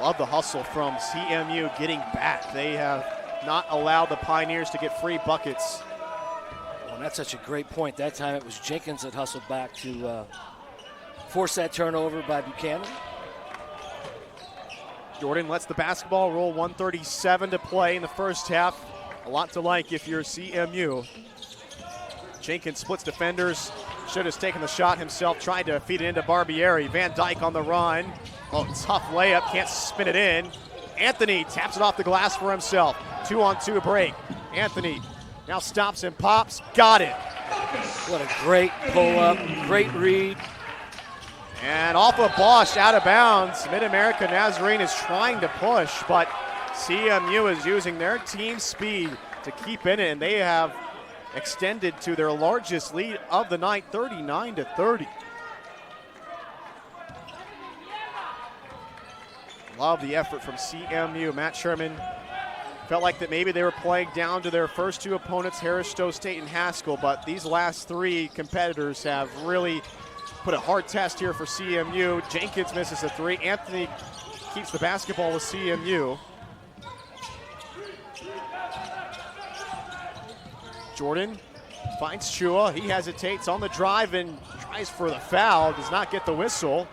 Speaker 2: Love the hustle from CMU getting back. They have not allowed the Pioneers to get free buckets.
Speaker 3: Well, that's such a great point. That time it was Jenkins that hustled back to force that turnover by Buchanan.
Speaker 2: Jordan lets the basketball roll, 1:37 to play in the first half. A lot to like if you're CMU. Jenkins splits defenders. Should have taken the shot himself, tried to feed it into Barbieri. Van Dyke on the run. Oh, tough layup, can't spin it in. Anthony taps it off the glass for himself. 2-on-2 break. Anthony now stops and pops. Got it.
Speaker 3: What a great pull-up, great read.
Speaker 2: And off of Bosch, out of bounds. MidAmerica Nazarene is trying to push, but CMU is using their team speed to keep in it, and they have extended to their largest lead of the night, 39-30. Love the effort from CMU. Matt Sherman felt like that maybe they were playing down to their first two opponents, Harris Stowe State and Haskell, but these last three competitors have really put a hard test here for CMU. Jenkins misses a three. Anthony keeps the basketball with CMU. Jordan finds Chua. He hesitates on the drive and tries for the foul. Does not get the whistle.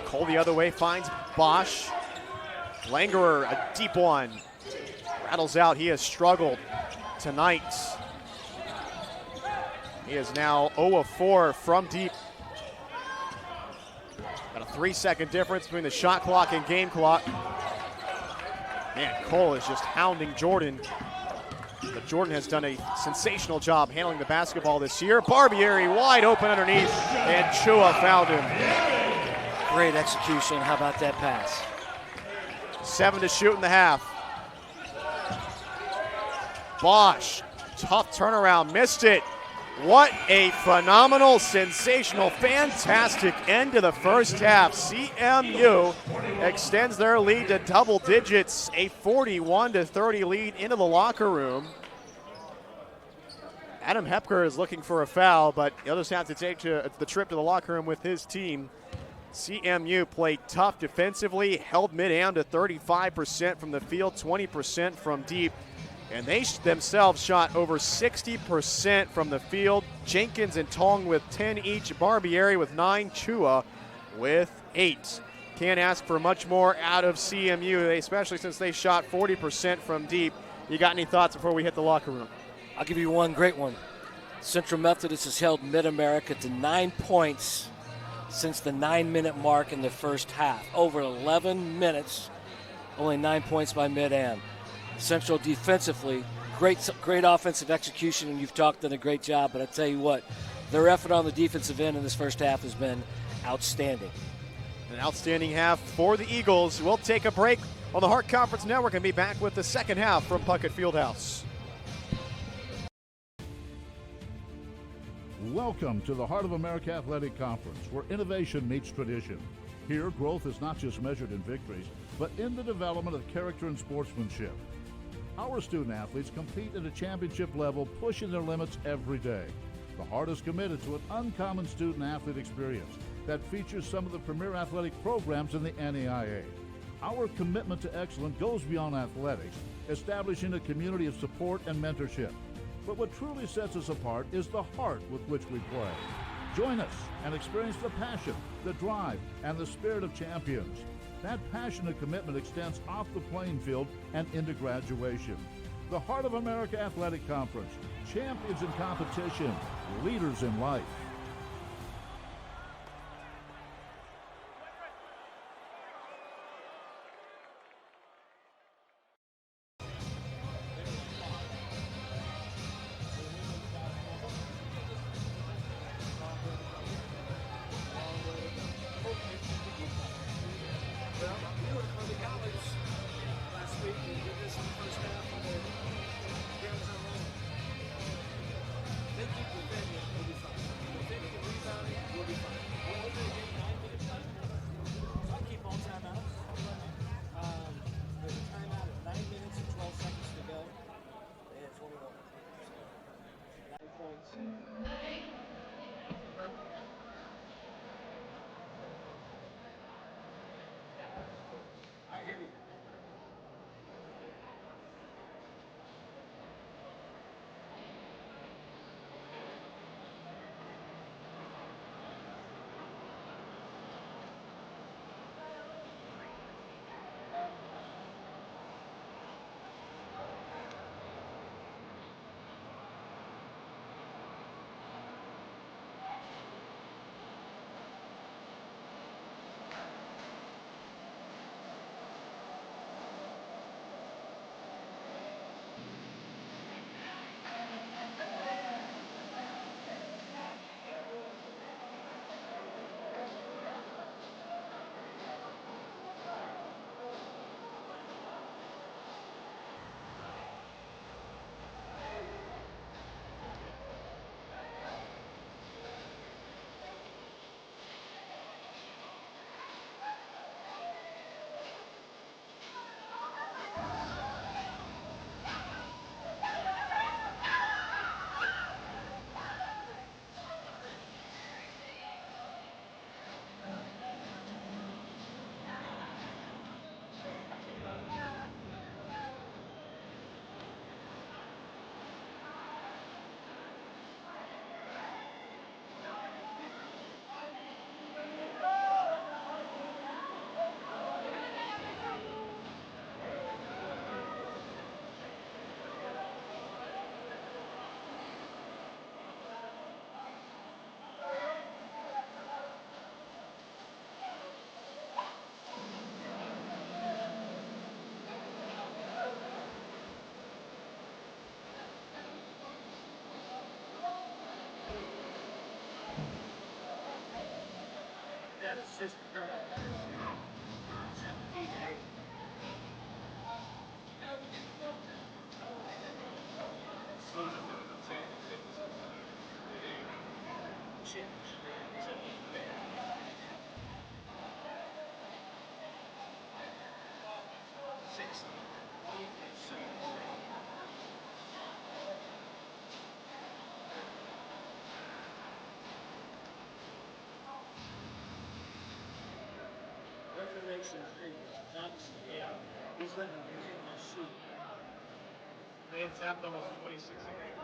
Speaker 2: Cole the other way finds Bosch. Langerer, a deep one. Rattles out. He has struggled tonight. He is now 0 of 4 from deep. Got a 3-second difference between the shot clock and game clock. Man, Cole is just hounding Jordan. But Jordan has done a sensational job handling the basketball this year. Barbieri wide open underneath, and Chua fouled him.
Speaker 3: Great execution. How about that pass?
Speaker 2: 7 to shoot in the half. Bosch, tough turnaround, missed it. What a phenomenal, sensational, fantastic end to the first half. CMU extends their lead to double digits, a 41-30 lead into the locker room. Adam Hepker is looking for a foul, but the others have to take the trip to the locker room with his team. CMU played tough defensively, held Mid-Am to 35% from the field, 20% from deep. And they themselves shot over 60% from the field. Jenkins and Tong with 10 each. Barbieri with 9. Chua with 8. Can't ask for much more out of CMU, especially since they shot 40% from deep. You got any thoughts before we hit the locker room?
Speaker 3: I'll give you one great one. Central Methodist has held MidAmerica to 9 points since the 9-minute mark in the first half. Over 11 minutes, only 9 points by Mid-Am. Central defensively, great offensive execution, and you've done a great job, but I tell you what, their effort on the defensive end in this first half has been outstanding.
Speaker 2: An outstanding half for the Eagles. We'll take a break on the Hart Conference Network and be back with the second half from Puckett Fieldhouse.
Speaker 4: Welcome to the Heart of America Athletic Conference, where innovation meets tradition. Here, growth is not just measured in victories, but in the development of character and sportsmanship. Our student athletes compete at a championship level, pushing their limits every day. The Heart is committed to an uncommon student athlete experience that features some of the premier athletic programs in the NAIA. Our commitment to excellence goes beyond athletics, establishing a community of support and mentorship. But what truly sets us apart is the heart with which we play. Join us and experience the passion, the drive, and the spirit of champions. That passionate commitment extends off the playing field and into graduation. The Heart of America Athletic Conference, champions in competition, leaders in life.
Speaker 5: It's just Reformation Creek, not he's letting him in my suit. They tapped almost 26 again.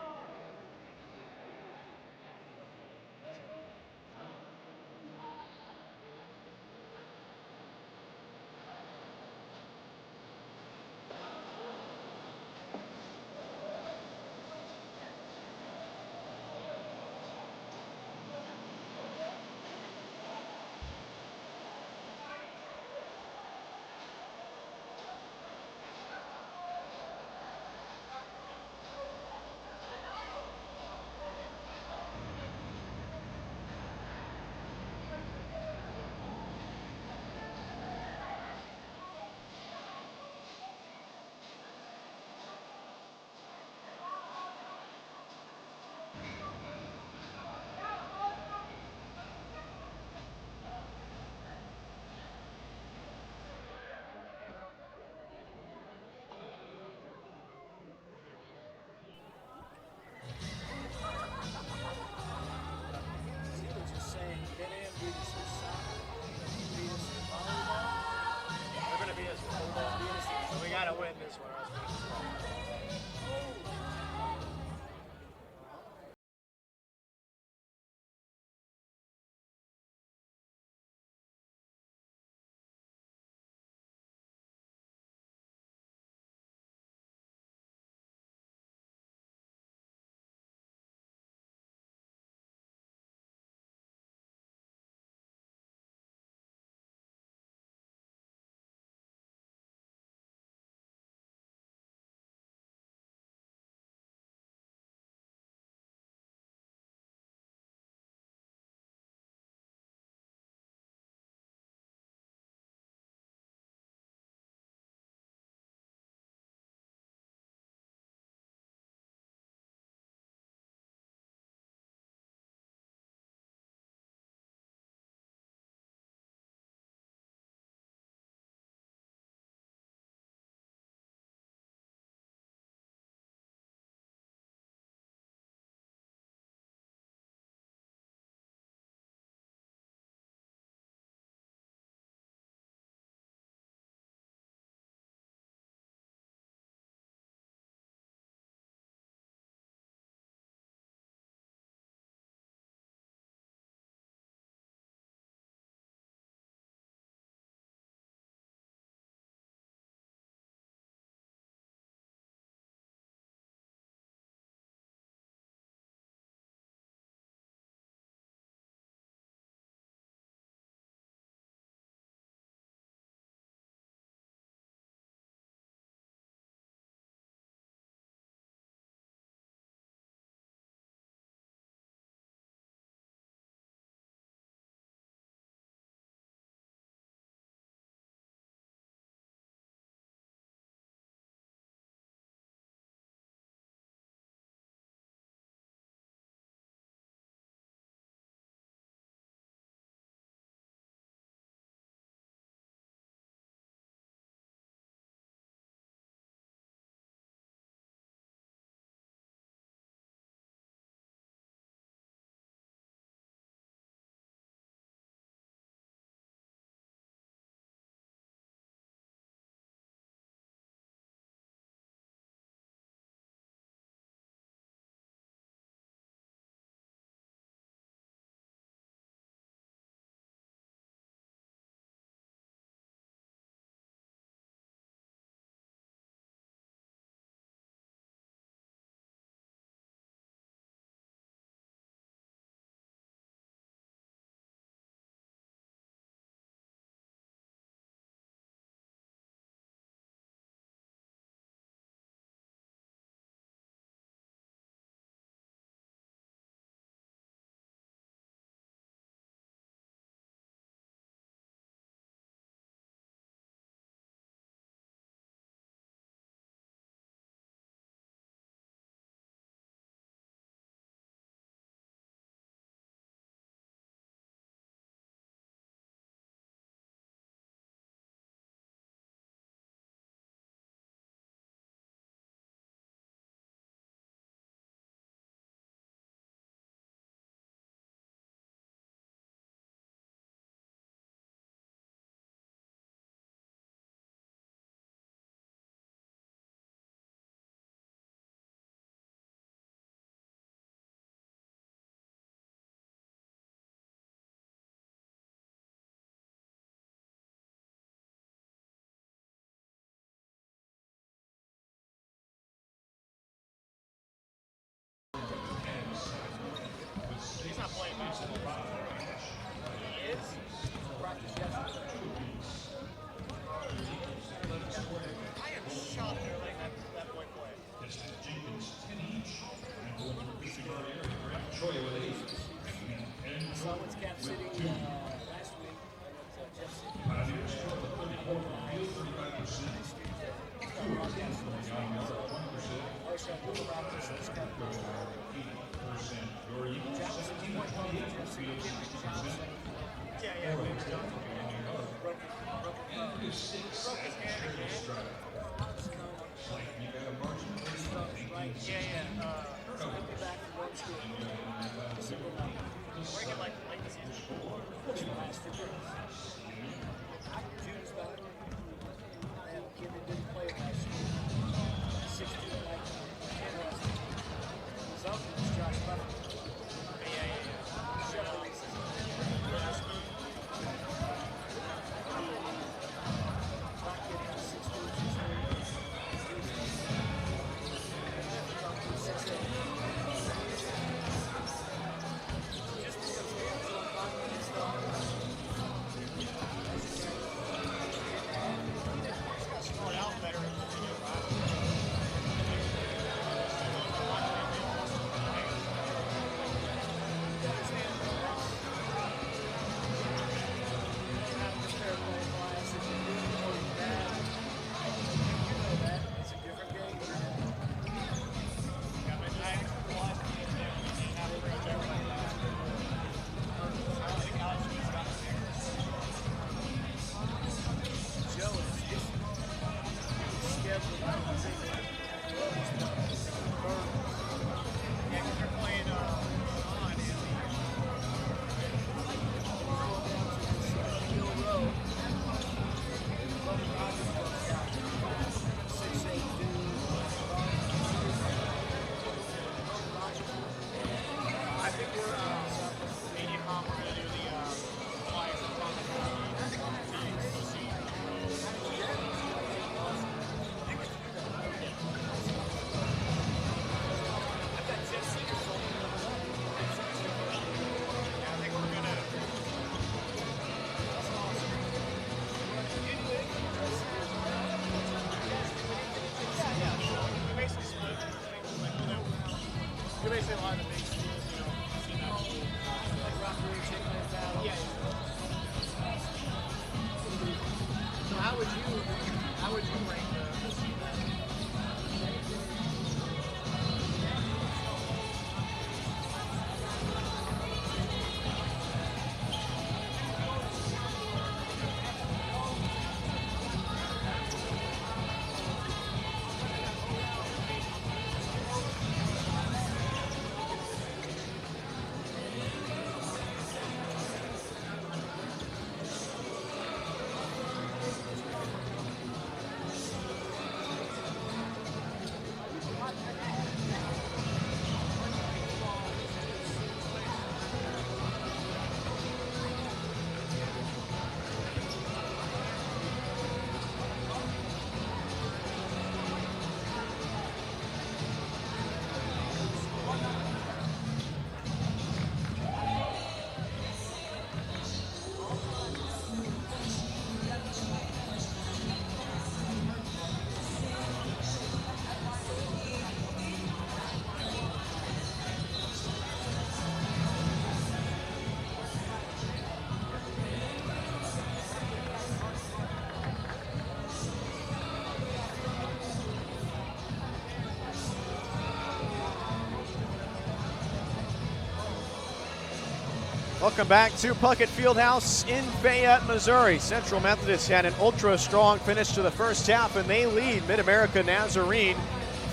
Speaker 3: Someone's cap sitting last week.
Speaker 5: How would you rank the season?
Speaker 2: Welcome back to Puckett Fieldhouse in Fayette, Missouri. Central Methodist had an ultra-strong finish to the first half, and they lead MidAmerica Nazarene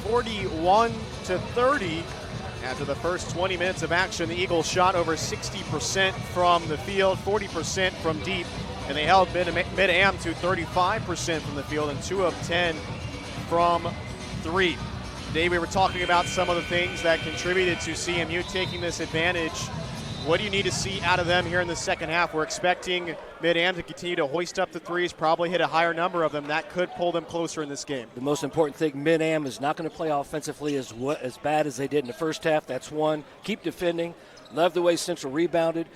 Speaker 2: 41-30. After the first 20 minutes of action, the Eagles shot over 60% from the field, 40% from deep, and they held Mid-Am to 35% from the field and 2 of 10 from 3. Today we were talking about some of the things that contributed to CMU taking this advantage. What do you need to see out of them here in the second half? We're expecting Mid-Am to continue to hoist up the threes, probably hit a higher number of them. That could pull them closer in this game.
Speaker 3: The most important thing, Mid-Am is not going to play offensively as bad as they did in the first half. That's one. Keep defending. Love the way Central rebounded.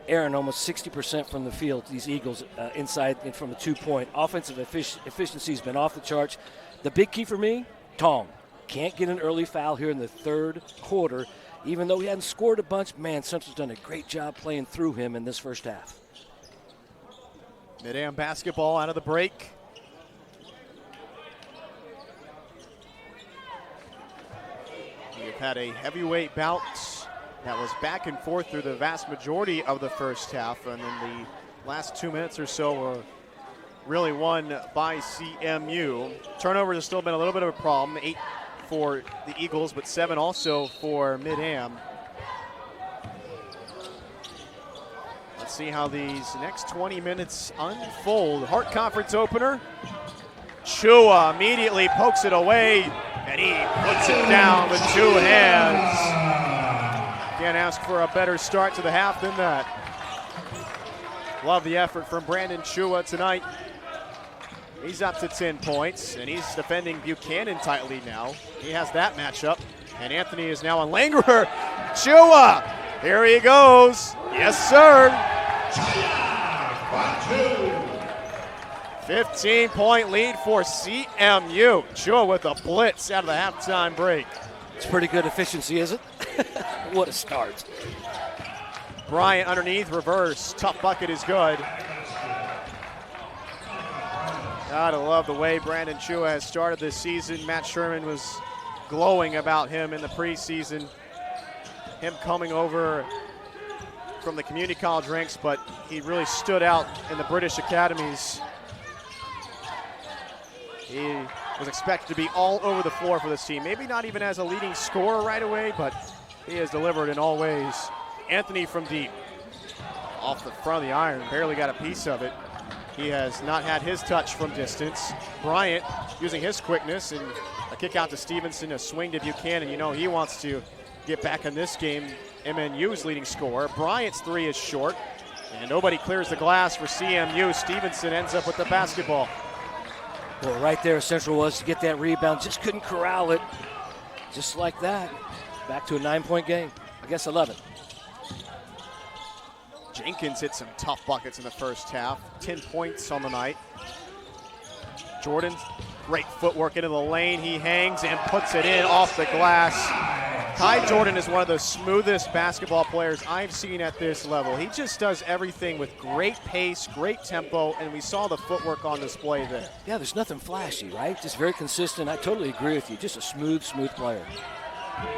Speaker 3: Aaron almost 60% from the field, these Eagles inside and from the 2-point. Offensive efficiency has been off the charts. The big key for me, Tong. Can't get an early foul here in the third quarter. Even though he hadn't scored a bunch, man, Central's done a great job playing through him in this first half.
Speaker 2: Mid-Am basketball out of the break. We've had a heavyweight bout that was back and forth through the vast majority of the first half, and then the last 2 minutes or so were really won by CMU. Turnovers have still been a little bit of a problem, 8 for the Eagles, but 7 also for Mid-Am. Let's see how these next 20 minutes unfold. Hart Conference opener. Chua immediately pokes it away, and he puts it down with 2 hands. Can't ask for a better start to the half than that. Love the effort from Brandon Chua tonight. He's up to 10 points, and he's defending Buchanan tightly now. He has that matchup, and Anthony is now on Langerer. Chua, here he goes. Yes, sir. 15-point lead for CMU. Chua with a blitz out of the halftime break.
Speaker 3: It's pretty good efficiency, is it? What a start.
Speaker 2: Bryant underneath, reverse. Tough bucket is good. Gotta love the way Brandon Chua has started this season. Matt Sherman was glowing about him in the preseason. Him coming over from the community college ranks, but he really stood out in the British academies. He was expected to be all over the floor for this team. Maybe not even as a leading scorer right away, but he has delivered in all ways. Anthony from deep. Off the front of the iron, barely got a piece of it. He has not had his touch from distance. Bryant using his quickness, and a kick out to Stevenson, a swing to Buchanan. You know he wants to get back in this game. MNU's leading scorer. Bryant's 3 is short, and nobody clears the glass for CMU. Stevenson ends up with the basketball.
Speaker 3: Well, right there, Central was to get that rebound. Just couldn't corral it. Just like that. Back to a 9-point game. I guess 11.
Speaker 2: Jenkins hit some tough buckets in the first half. 10 points on the night. Jordan, great footwork into the lane. He hangs and puts it in off the glass. Ty Jordan is one of the smoothest basketball players I've seen at this level. He just does everything with great pace, great tempo, and we saw the footwork on display there.
Speaker 3: Yeah, there's nothing flashy, right? Just very consistent. I totally agree with you. Just a smooth player.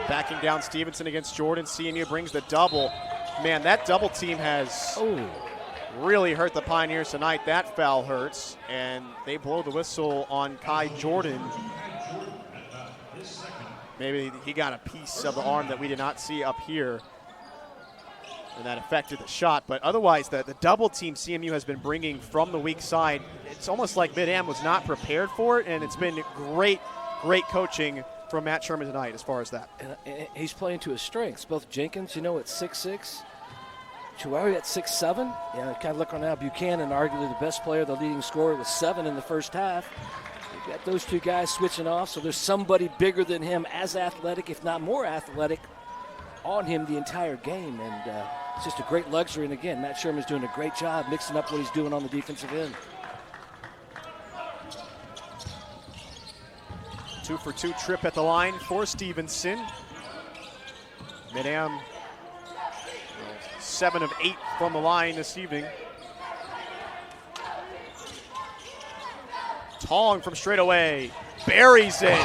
Speaker 2: Backing down Stevenson against Jordan. CMU brings the double. Man, that double team has really hurt the Pioneers tonight. That foul hurts, and they blow the whistle on Kai Jordan. Maybe he got a piece of the arm that we did not see up here, and that affected the shot. But otherwise, the double team CMU has been bringing from the weak side, it's almost like Mid-Am was not prepared for it, and it's been great coaching from Matt Sherman tonight as far as that.
Speaker 3: And he's playing to his strengths. Both Jenkins, at 6'6", Chihuahua at 6'7". Yeah, kind of look on now. Buchanan, arguably the best player, the leading scorer, with 7 in the first half. You've got those two guys switching off, so there's somebody bigger than him, as athletic, if not more athletic, on him the entire game. And it's just a great luxury. And again, Matt Sherman's doing a great job mixing up what he's doing on the defensive end.
Speaker 2: 2-for-2 trip at the line for Stevenson. Mid-Am 7 of 8 from the line this evening. Tong from straight away, buries it.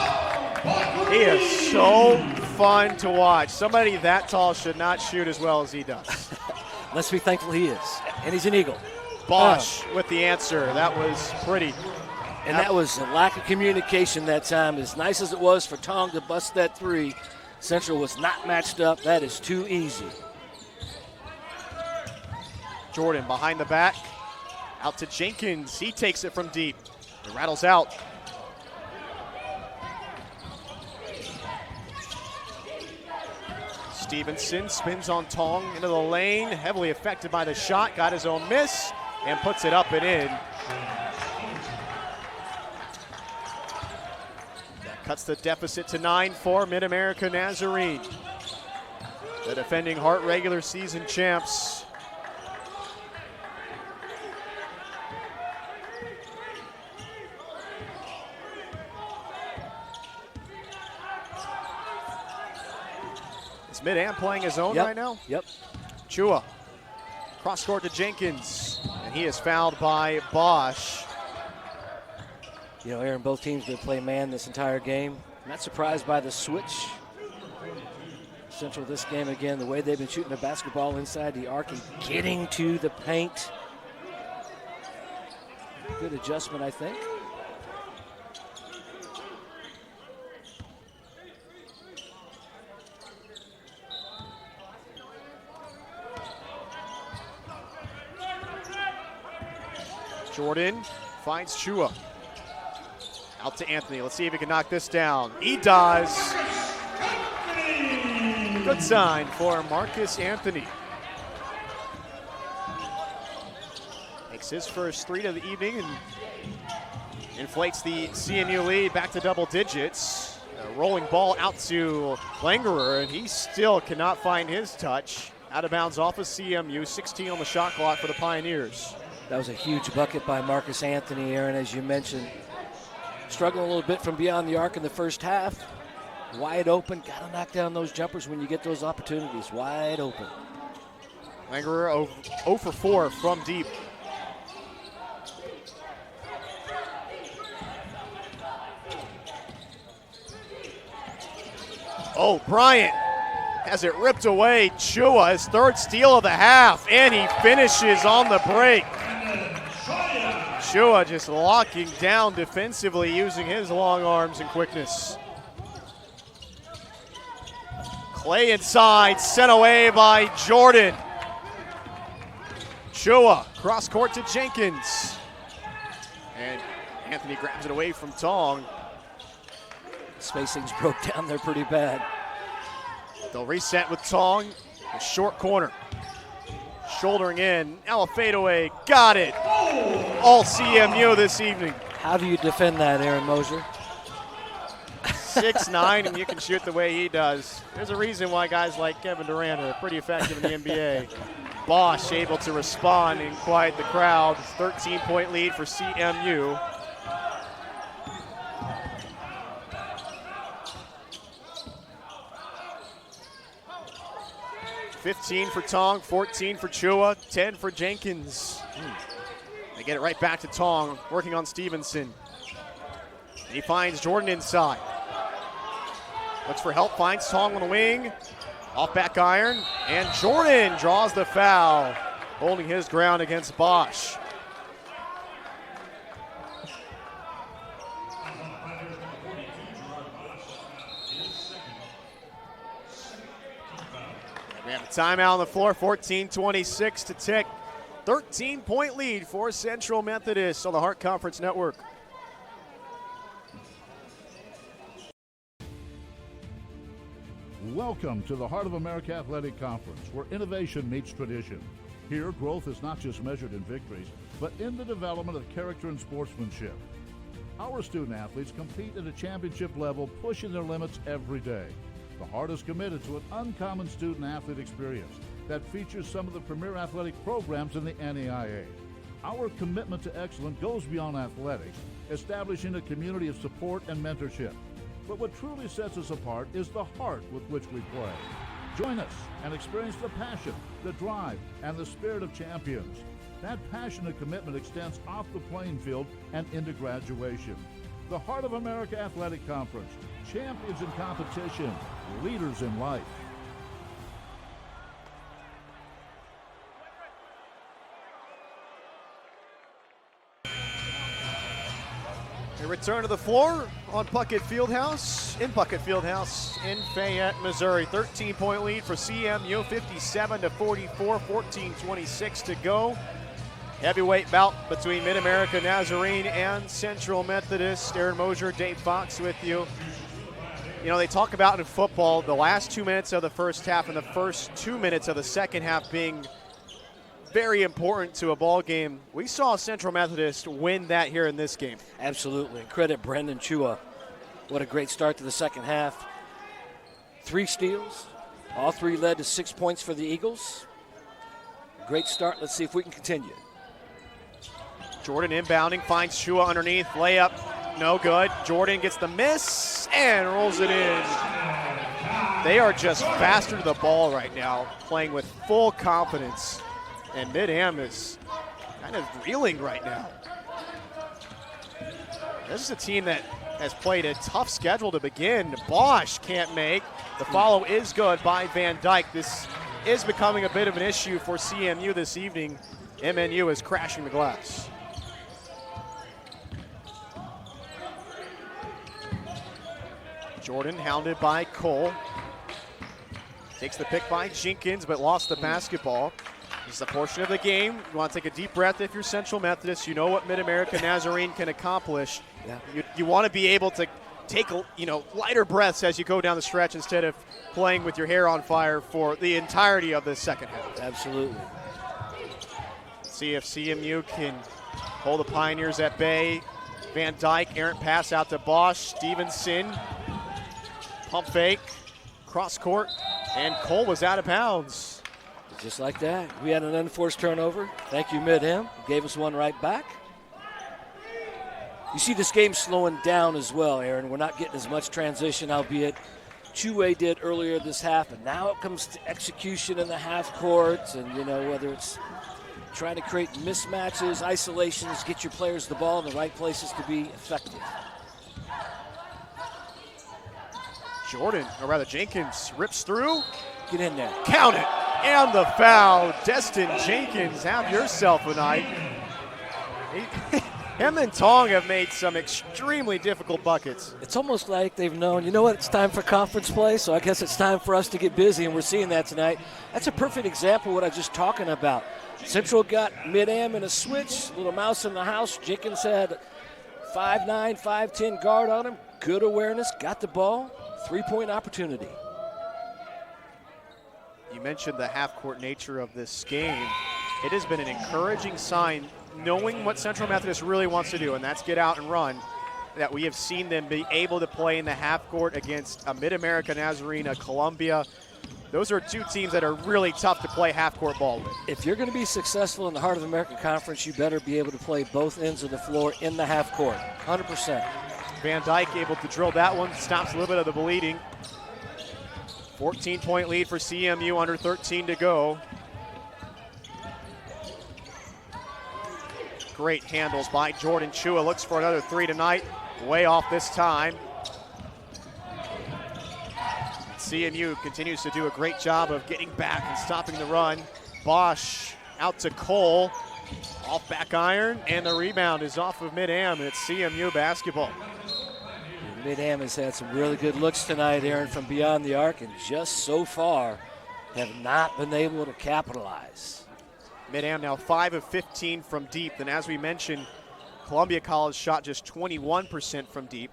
Speaker 2: He is so fun to watch. Somebody that tall should not shoot as well as he does.
Speaker 3: Let's be thankful he is, and he's an Eagle.
Speaker 2: Bosch with the answer. That was pretty.
Speaker 3: And that was a lack of communication that time. As nice as it was for Tong to bust that 3, Central was not matched up. That is too easy.
Speaker 2: Jordan behind the back, out to Jenkins. He takes it from deep. It rattles out. Stevenson spins on Tong into the lane, heavily affected by the shot, got his own miss, and puts it up and in. That cuts the deficit to 9 for MidAmerica Nazarene. the defending Hart regular season champs. Is Mid-Am playing his own right now?
Speaker 3: Yep.
Speaker 2: Chua, cross court to Jenkins, and he is fouled by Bosch.
Speaker 3: You know, Aaron, both teams have played man this entire game. Not surprised by the switch. Central this game again, the way they've been shooting the basketball inside the arc and getting to the paint. Good adjustment, I think.
Speaker 2: Jordan finds Chua. Out to Anthony. Let's see if he can knock this down. He does. Good sign for Marcus Anthony. Makes his first 3 of the evening and inflates the CMU lead back to double digits. A rolling ball out to Langerer, and he still cannot find his touch. Out of bounds off of CMU. 16 on the shot clock for the Pioneers.
Speaker 3: That was a huge bucket by Marcus Anthony, Aaron, as you mentioned. Struggling a little bit from beyond the arc in the first half. Wide open. Got to knock down those jumpers when you get those opportunities. Wide open.
Speaker 2: Langerer 0 for 4 from deep. Oh, Bryant has it ripped away. Chua, his third steal of the half, and he finishes on the break. Chua just locking down defensively using his long arms and quickness. Clay inside, sent away by Jordan. Chua, cross court to Jenkins. And Anthony grabs it away from Tong.
Speaker 3: Spacing's broke down there pretty bad.
Speaker 2: They'll reset with Tong, the short corner. Shouldering in, now a fadeaway, got it. All CMU this evening.
Speaker 3: How do you defend that, Aaron Moser?
Speaker 2: 6'9", and you can shoot the way he does. There's a reason why guys like Kevin Durant are pretty effective in the NBA. Bosch able to respond and quiet the crowd. 13-point lead for CMU. $15 for Tong, 14 for Chua, 10 for Jenkins. They get it right back to Tong, working on Stevenson. And he finds Jordan inside. Looks for help, finds Tong on the wing. Off back iron, and Jordan draws the foul, holding his ground against Bosch. We have a timeout on the floor, 14:26 to tick. 13-point lead for Central Methodist on the Hart Conference Network.
Speaker 4: Welcome to the Heart of America Athletic Conference, where innovation meets tradition. Here, growth is not just measured in victories, but in the development of character and sportsmanship. Our student athletes compete at a championship level, pushing their limits every day. The Heart is committed to an uncommon student-athlete experience that features some of the premier athletic programs in the NAIA. Our commitment to excellence goes beyond athletics, establishing a community of support and mentorship. But what truly sets us apart is the heart with which we play. Join us and experience the passion, the drive, and the spirit of champions. That passion and commitment extends off the playing field and into graduation. The Heart of America Athletic Conference, champions in competition, leaders in life.
Speaker 2: A return to the floor on Puckett Fieldhouse, in Fayette, Missouri. 13-point lead for CMU, 57-44, 14:26 to go. Heavyweight bout between MidAmerica Nazarene and Central Methodist. Aaron Mosier, Dave Fox with you. You know, they talk about in football the last 2 minutes of the first half and the first 2 minutes of the second half being very important to a ball game. We saw Central Methodist win that here in this game.
Speaker 3: Absolutely. Credit Brendan Chua. What a great start to the second half. 3 steals, All three led to 6 points for the Eagles. Great start. Let's see if we can continue.
Speaker 2: Jordan inbounding, finds Shua underneath, layup, no good. Jordan gets the miss and rolls it in. They are just faster to the ball right now, playing with full confidence. And Mid-Am is kind of reeling right now. This is a team that has played a tough schedule to begin. Bosch can't make. The follow is good by Van Dyke. This is becoming a bit of an issue for CMU this evening. MNU is crashing the glass. Jordan hounded by Cole. Takes the pick by Jenkins, but lost the basketball. This is a portion of the game. You want to take a deep breath if you're Central Methodist. You know what MidAmerica Nazarene can accomplish.
Speaker 3: Yeah.
Speaker 2: You want to be able to take lighter breaths as you go down the stretch instead of playing with your hair on fire for the entirety of the second half.
Speaker 3: Absolutely.
Speaker 2: See if CMU can hold the Pioneers at bay. Van Dyke, errant pass out to Bosch. Stevenson, pump fake, cross court, and Cole was out of bounds.
Speaker 3: Just like that. We had an unforced turnover. Thank you, Mid-Am. Gave us one right back. You see this game slowing down as well, Aaron. We're not getting as much transition, albeit Chue did earlier this half, and now it comes to execution in the half courts, and whether it's trying to create mismatches, isolations, get your players the ball in the right places to be effective.
Speaker 2: Jordan, or rather Jenkins, rips through.
Speaker 3: Get in there.
Speaker 2: Count it. And the foul. Destin Jenkins, have yourself a night. Him and Tong have made some extremely difficult buckets.
Speaker 3: It's almost like they've known, it's time for conference play, so I guess it's time for us to get busy, and we're seeing that tonight. That's a perfect example of what I was just talking about. Central got Mid-Am in a switch, little mouse in the house. Jenkins had 5'9", 5'10" guard on him. Good awareness, got the ball, three-point opportunity.
Speaker 2: You mentioned the half-court nature of this game. It has been an encouraging sign, knowing what Central Methodist really wants to do, and that's get out and run, that we have seen them be able to play in the half-court against a MidAmerica Nazarene, a Columbia. Those are two teams that are really tough to play half-court ball with.
Speaker 3: If you're going to be successful in the Heart of America Conference, you better be able to play both ends of the floor in the half-court, 100%.
Speaker 2: Van Dyke able to drill that one, stops a little bit of the bleeding. 14-point lead for CMU, under 13 to go. Great handles by Jordan Chua. Looks for another three tonight. Way off this time. CMU continues to do a great job of getting back and stopping the run. Bosch out to Cole. Off back iron, and the rebound is off of Mid-Am, and it's CMU basketball.
Speaker 3: Mid-Am has had some really good looks tonight, Aaron, from beyond the arc, and just so far have not been able to capitalize.
Speaker 2: Mid-Am now 5 of 15 from deep, and as we mentioned, Columbia College shot just 21% from deep.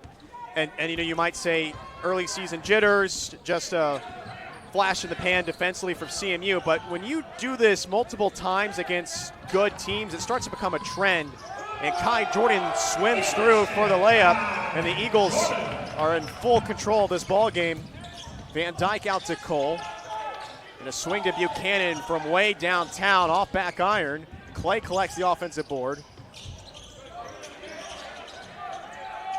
Speaker 2: And you might say early season jitters, just a flash in the pan defensively from CMU, but when you do this multiple times against good teams, it starts to become a trend. And Kai Jordan swims through for the layup, and the Eagles are in full control of this ball game. Van Dyke out to Cole. And a swing to Buchanan from way downtown off back iron. Clay collects the offensive board.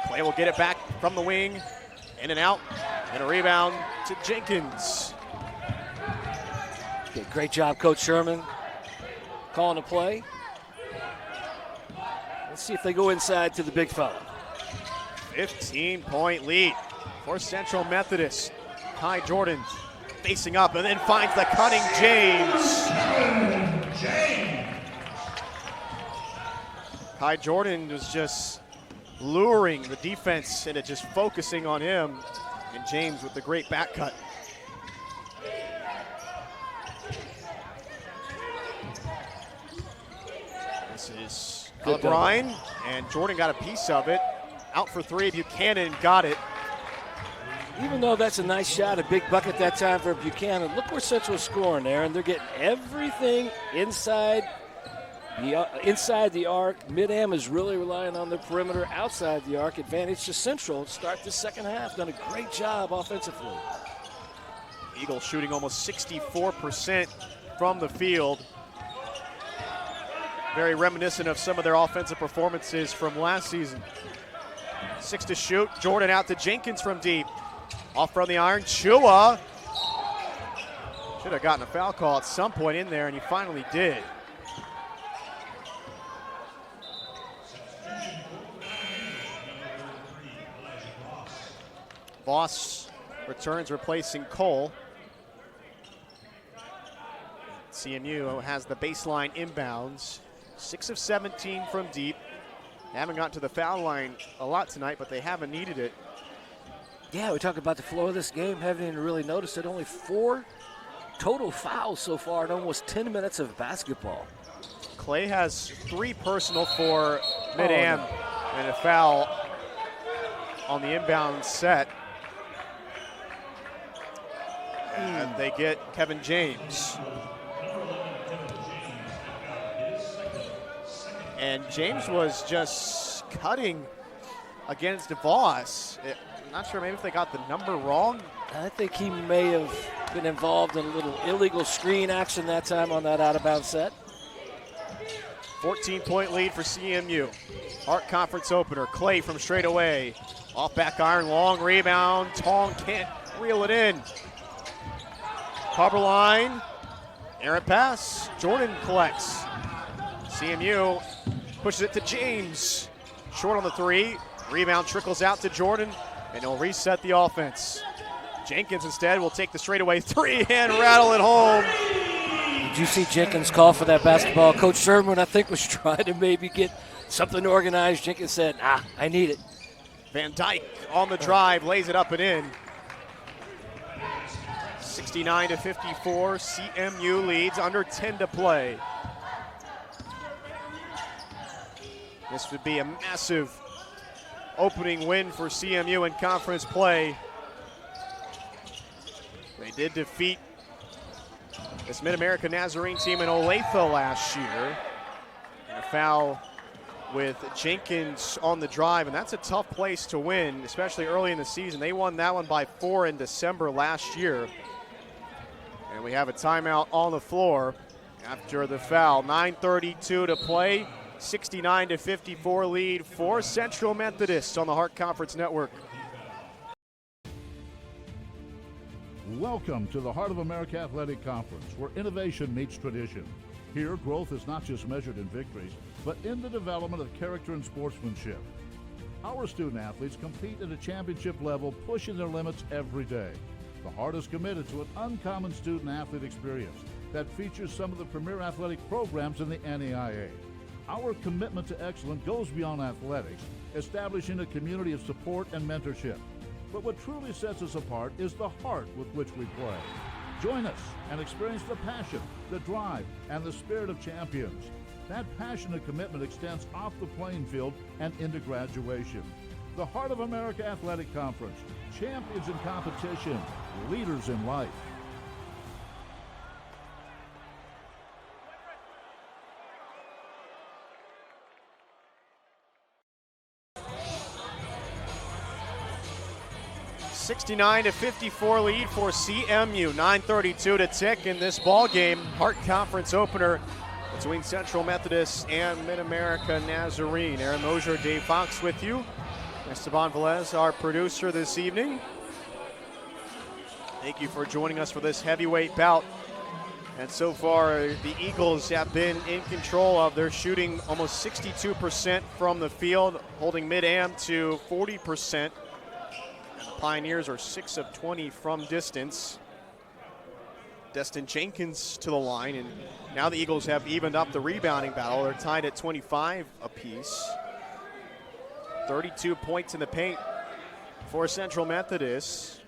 Speaker 2: Clay will get it back from the wing, in and out, and a rebound to Jenkins.
Speaker 3: Okay, great job, Coach Sherman, calling the play. Let's see if they go inside to the big fella.
Speaker 2: 15-point lead for Central Methodist. Kai Jordan facing up and then finds the cutting James. Kai Jordan was just luring the defense into just focusing on him, and James with the great back cut. This is Bryan, and Jordan got a piece of it. Out for three, Buchanan got it.
Speaker 3: Even though that's a nice shot, a big bucket that time for Buchanan, look where Central's scoring, Aaron. They're getting everything inside the arc. Mid-Am is really relying on the perimeter outside the arc. Advantage to Central to start the second half. Done a great job offensively.
Speaker 2: Eagles shooting almost 64% from the field. Very reminiscent of some of their offensive performances from last season. 6 to shoot. Jordan out to Jenkins from deep. Off from the iron. Chua. Should have gotten a foul call at some point in there, and he finally did. Voss returns, replacing Cole. CMU has the baseline inbounds. 6 of 17 from deep. They haven't gotten to the foul line a lot tonight, but they haven't needed it.
Speaker 3: Yeah, we talk about the flow of this game. Haven't even really noticed it. Only 4 total fouls so far in almost 10 minutes of basketball.
Speaker 2: Clay has 3 personal for Mid-Am and a foul on the inbound set. And they get Kevin James. And James was just cutting against Voss. I'm not sure maybe if they got the number wrong.
Speaker 3: I think he may have been involved in a little illegal screen action that time on that out-of-bounds set.
Speaker 2: 14-point lead for CMU. Hart Conference opener. Clay from straight away. Off back iron, long rebound. Tong can't reel it in. Cover line. Errant pass. Jordan collects. CMU pushes it to James. Short on the 3. Rebound trickles out to Jordan, and he'll reset the offense. Jenkins instead will take the straightaway 3 and rattle it home.
Speaker 3: Did you see Jenkins call for that basketball? Coach Sherman, I think, was trying to maybe get something organized. Jenkins said, I need it.
Speaker 2: Van Dyke on the drive, lays it up and in. 69-54, CMU leads, under 10 to play. This would be a massive opening win for CMU in conference play. They did defeat this MidAmerica Nazarene team in Olathe last year. And a foul with Jenkins on the drive, and that's a tough place to win, especially early in the season. They won that one by 4 in December last year. And we have a timeout on the floor after the foul. 9:32 to play. 69-54 lead for Central Methodist on the Hart Conference Network.
Speaker 4: Welcome to the Heart of America Athletic Conference, where innovation meets tradition. Here, growth is not just measured in victories, but in the development of character and sportsmanship. Our student athletes compete at a championship level, pushing their limits every day. The Heart is committed to an uncommon student athlete experience that features some of the premier athletic programs in the NAIA. Our commitment to excellence goes beyond athletics, establishing a community of support and mentorship. But what truly sets us apart is the heart with which we play. Join us and experience the passion, the drive, and the spirit of champions. That passion and commitment extends off the playing field and into graduation. The Heart of America Athletic Conference, champions in competition, leaders in life.
Speaker 2: (69-54) lead for CMU. 9:32 to tick in this ball game. Hart Conference opener between Central Methodist and MidAmerica Nazarene. Aaron Mosier, Dave Fox with you. Esteban Velez, our producer this evening. Thank you for joining us for this heavyweight bout. And so far, the Eagles have been in control of their shooting, almost 62% from the field, holding Mid-Am to 40%. And the Pioneers are 6 of 20 from distance. Destin Jenkins to the line, and now the Eagles have evened up the rebounding battle. They're tied at 25 apiece. 32 points in the paint for Central Methodist.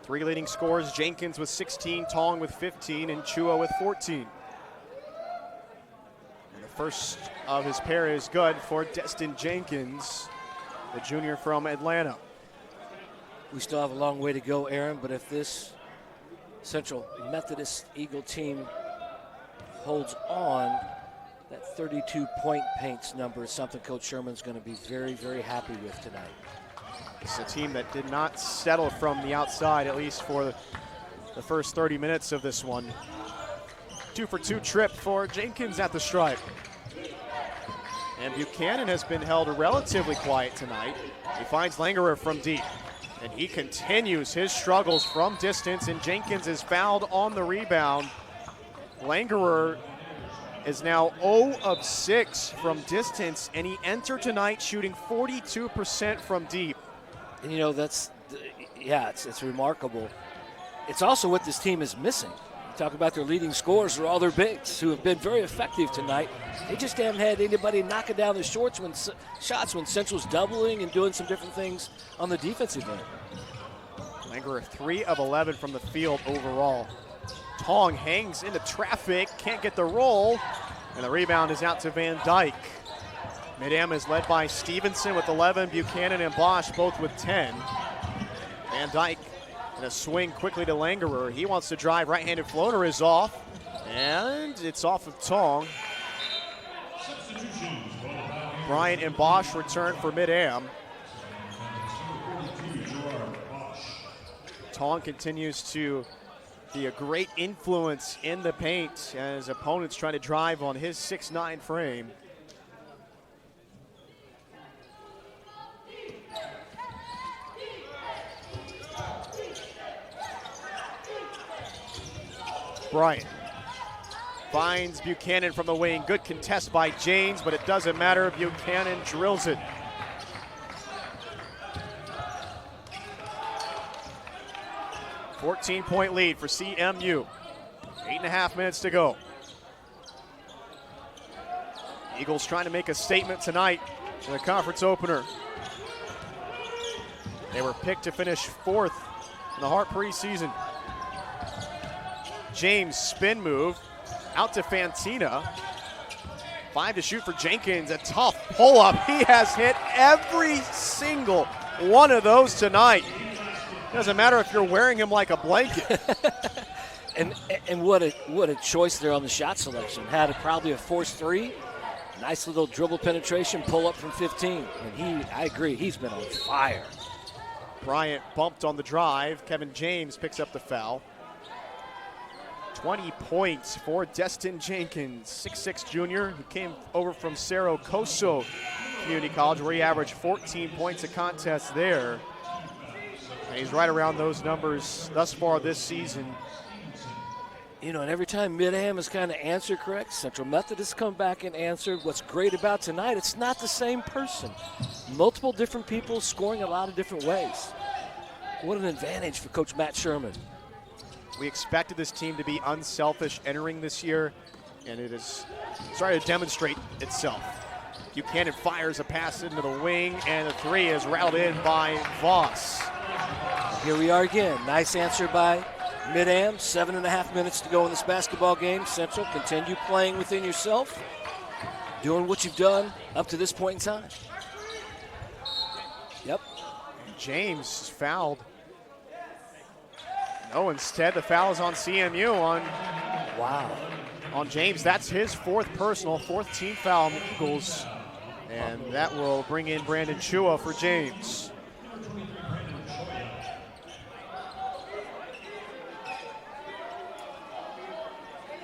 Speaker 2: 3 leading scorers, Jenkins with 16, Tong with 15, and Chua with 14. And the first of his pair is good for Destin Jenkins, the junior from Atlanta.
Speaker 3: We still have a long way to go, Aaron, but if this Central Methodist Eagle team holds on, that 32-point paints number is something Coach Sherman's going to be very, very happy with tonight.
Speaker 2: It's a team that did not settle from the outside, at least for the the first 30 minutes of this one. 2-for-2 trip for Jenkins at the stripe. And Buchanan has been held relatively quiet tonight. He finds Langerer from deep. And he continues his struggles from distance, and Jenkins is fouled on the rebound. Langerer is now 0 of 6 from distance, and he entered tonight shooting 42% from deep.
Speaker 3: And it's remarkable. It's also what this team is missing. You talk about their leading scorers are all their bigs, who have been very effective tonight. They just haven't had anybody knocking down the shots when Central's doubling and doing some different things on the defensive end.
Speaker 2: Langerer 3 of 11 from the field overall. Tong hangs into traffic, can't get the roll, and the rebound is out to Van Dyke. Mid-Am is led by Stevenson with 11, Buchanan and Bosch both with 10. Van Dyke in a swing quickly to Langerer. He wants to drive, right-handed floater is off, and it's off of Tong. Bryant and Bosch return for Mid-Am. Tong continues to be a great influence in the paint as opponents try to drive on his 6'9" frame. Bryant finds Buchanan from the wing. Good contest by James, but it doesn't matter. Buchanan drills it. A 14-point lead for CMU. 8.5 minutes to go. Eagles trying to make a statement tonight in the conference opener. They were picked to finish 4th in the Hart preseason. James spin move out to Fantina. 5 to shoot for Jenkins. A tough pull-up. He has hit every single one of those tonight. Doesn't matter if you're wearing him like a blanket.
Speaker 3: and what a choice there on the shot selection. Had probably a forced 3. Nice little dribble penetration, pull up from 15. And I agree, he's been on fire.
Speaker 2: Bryant bumped on the drive. Kevin James picks up the foul. 20 points for Destin Jenkins, 6'6" junior. He came over from Cerro Coso Community College, where he averaged 14 points a contest there. And he's right around those numbers thus far this season.
Speaker 3: You know, and every time Mid-Am has kind of answered correct, Central Methodist come back and answered. What's great about tonight, it's not the same person. Multiple different people scoring a lot of different ways. What an advantage for Coach Matt Sherman.
Speaker 2: We expected this team to be unselfish entering this year, and it has started to demonstrate itself. Buchanan fires a pass into the wing, and the 3 is rattled in by Voss.
Speaker 3: Here we are again. Nice answer by Mid-Am. 7.5 minutes to go in this basketball game. Central, continue playing within yourself, doing what you've done up to this point in time. Yep.
Speaker 2: James fouled. No, instead the foul is on CMU on James. That's his 4th personal, 4th team foul on the Eagles. And that will bring in Brandon Chua for James.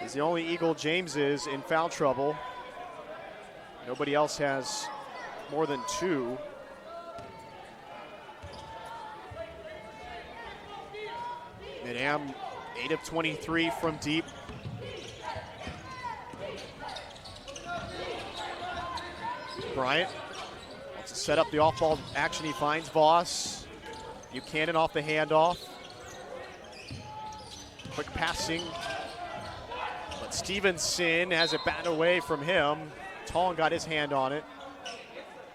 Speaker 2: He's the only Eagle James is in foul trouble. Nobody else has more than 2. Mid-Am 8 of 23 from deep. Bryant wants to set up the off-ball action. He finds Voss. Buchanan off the handoff. Quick passing. But Stevenson has it batted away from him. Tong got his hand on it.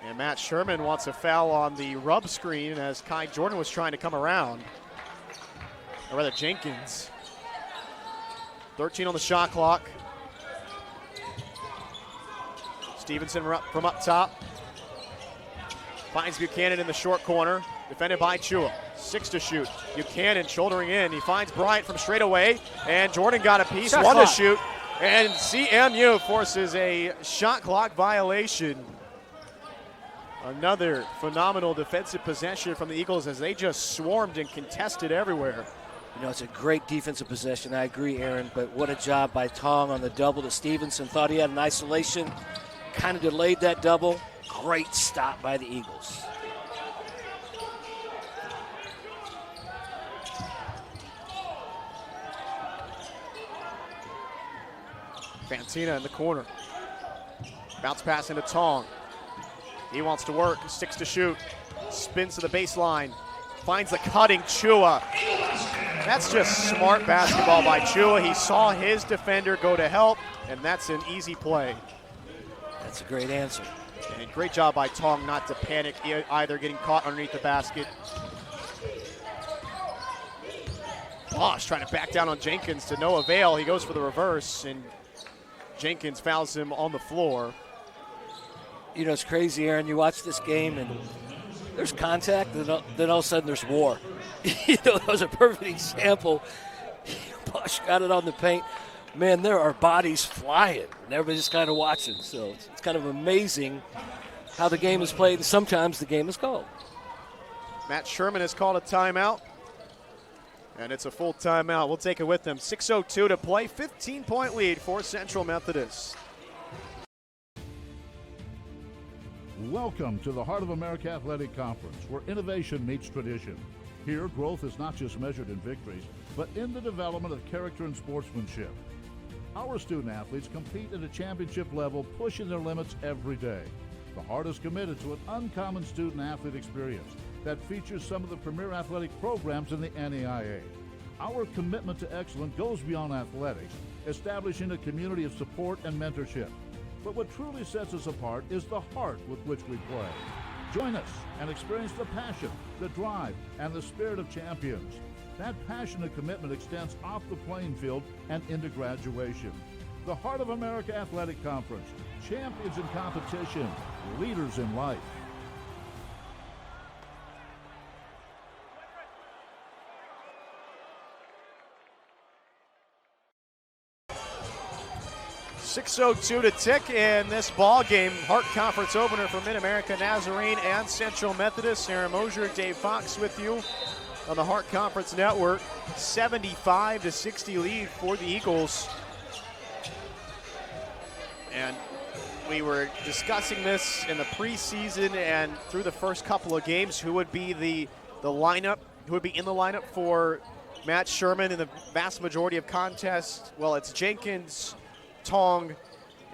Speaker 2: And Matt Sherman wants a foul on the rub screen as Kai Jordan was trying to come around. Or rather, Jenkins. 13 on the shot clock. Stevenson from up top. Finds Buchanan in the short corner. Defended by Chua. 6 to shoot. Buchanan shouldering in. He finds Bryant from straight away. And Jordan got a piece. 1 to shoot. And CMU forces a shot clock violation. Another phenomenal defensive possession from the Eagles as they just swarmed and contested everywhere.
Speaker 3: You know, it's a great defensive possession. I agree, Aaron, but what a job by Tong on the double to Stevenson. Thought he had an isolation, kind of delayed that double. Great stop by the Eagles.
Speaker 2: Fantina in the corner. Bounce pass into Tong. He wants to work, sticks to shoot, spins to the baseline, finds the cutting Chua. That's just smart basketball by Chua. He saw his defender go to help, and that's an easy play.
Speaker 3: That's a great answer.
Speaker 2: And great job by Tong not to panic either, getting caught underneath the basket. Bosch trying to back down on Jenkins to no avail. He goes for the reverse, and Jenkins fouls him on the floor.
Speaker 3: You know, it's crazy, Aaron. You watch this game, and there's contact, then all of a sudden there's war. You know, that was a perfect example. Bosch got it on the paint. Man, there are bodies flying, and everybody's just kind of watching. So it's kind of amazing how the game is played, and sometimes the game is called.
Speaker 2: Matt Sherman has called a timeout, and it's a full timeout. We'll take it with them. 6:02 to play, 15-point lead for Central Methodist.
Speaker 4: Welcome to the Heart of America Athletic Conference, where innovation meets tradition. Here, growth is not just measured in victories, but in the development of character and sportsmanship. Our student athletes compete at a championship level, pushing their limits every day. The Heart is committed to an uncommon student athlete experience that features some of the premier athletic programs in the NAIA. Our commitment to excellence goes beyond athletics, establishing a community of support and mentorship. But what truly sets us apart is the heart with which we play. Join us and experience the passion, the drive, and the spirit of champions. That passion and commitment extends off the playing field and into graduation. The Heart of America Athletic Conference, champions in competition, leaders in life.
Speaker 2: .602 to tick in this ball game. Hart Conference opener for MidAmerica, Nazarene, and Central Methodist. Aaron Mosier, Dave Fox with you on the Hart Conference Network. 75-60 lead for the Eagles. And we were discussing this in the preseason and through the first couple of games, who would be the lineup, who would be in the lineup for Matt Sherman in the vast majority of contests. Well, it's Jenkins, Tong,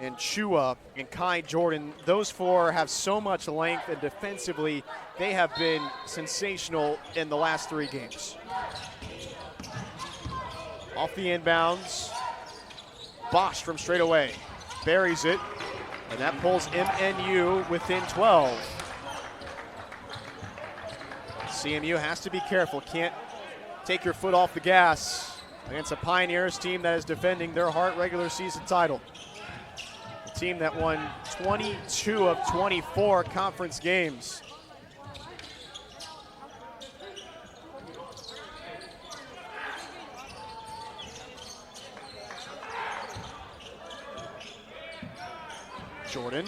Speaker 2: and Chua, and Kai Jordan. Those four have so much length, and defensively, they have been sensational in the last three games. Off the inbounds, Bosch from straight away, buries it, and that pulls MNU within 12. CMU has to be careful, can't take your foot off the gas against a Pioneers team that is defending their Hart regular season title. A team that won 22 of 24 conference games. Jordan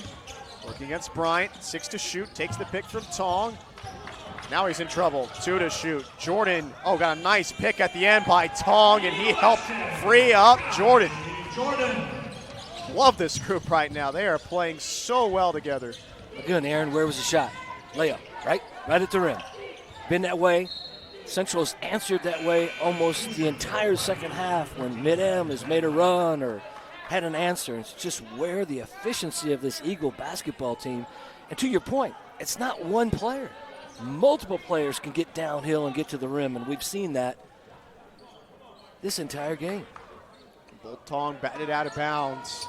Speaker 2: working against Bryant, 6 to shoot, takes the pick from Tong. Now he's in trouble, 2 to shoot. Jordan, got a nice pick at the end by Tong, and he helped free up Jordan. Love this group right now. They are playing so well together.
Speaker 3: Again, Aaron, where was the shot? Layup, right? Right at the rim. Been that way. Central has answered that way almost the entire second half when Mid-Am has made a run or had an answer. It's just where the efficiency of this Eagle basketball team. And to your point, it's not one player. Multiple players can get downhill and get to the rim, and we've seen that this entire game.
Speaker 2: Bolt Tong batted out of bounds.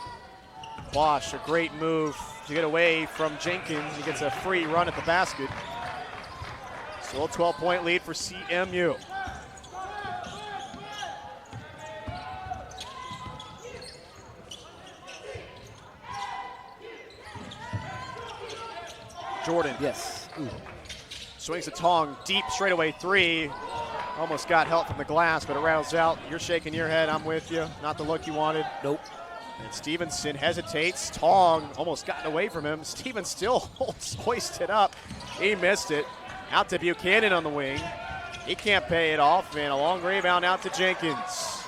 Speaker 2: Bosch, a great move to get away from Jenkins. He gets a free run at the basket. Still a 12-point lead for CMU. Jordan.
Speaker 3: Yes. Ooh.
Speaker 2: Swings to Tong, deep straightaway three. Almost got help from the glass, but it rattles out. You're shaking your head, I'm with you. Not the look you wanted.
Speaker 3: Nope.
Speaker 2: And Stevenson hesitates. Tong almost gotten away from him. Stevenson still hoisted up. He missed it. Out to Buchanan on the wing. He can't pay it off, man. A long rebound out to Jenkins.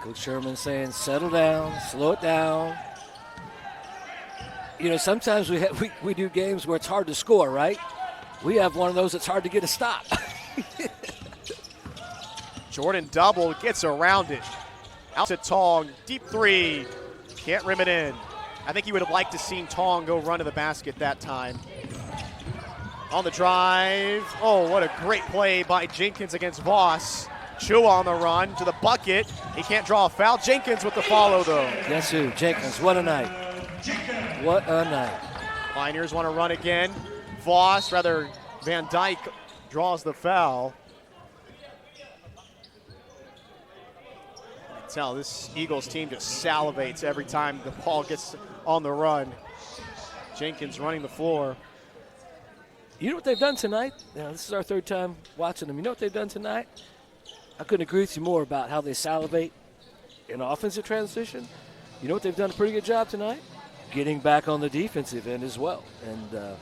Speaker 3: Coach Sherman saying, settle down, slow it down. You know, sometimes we do games where it's hard to score, right? We have one of those that's hard to get a stop.
Speaker 2: Jordan double, gets around it. Out to Tong, deep three. Can't rim it in. I think he would have liked to seen Tong go run to the basket that time. On the drive. Oh, what a great play by Jenkins against Voss. Chua on the run to the bucket. He can't draw a foul. Jenkins with the follow, though.
Speaker 3: Guess who? Jenkins. What a night. What a night.
Speaker 2: Pioneers want to run again. Voss, rather Van Dyke, draws the foul. You can tell this Eagles team just salivates every time the ball gets on the run. Jenkins running the floor.
Speaker 3: You know what they've done tonight? Now, this is our third time watching them. You know what they've done tonight? I couldn't agree with you more about how they salivate in offensive transition. You know what they've done a pretty good job tonight? Getting back on the defensive end as well. And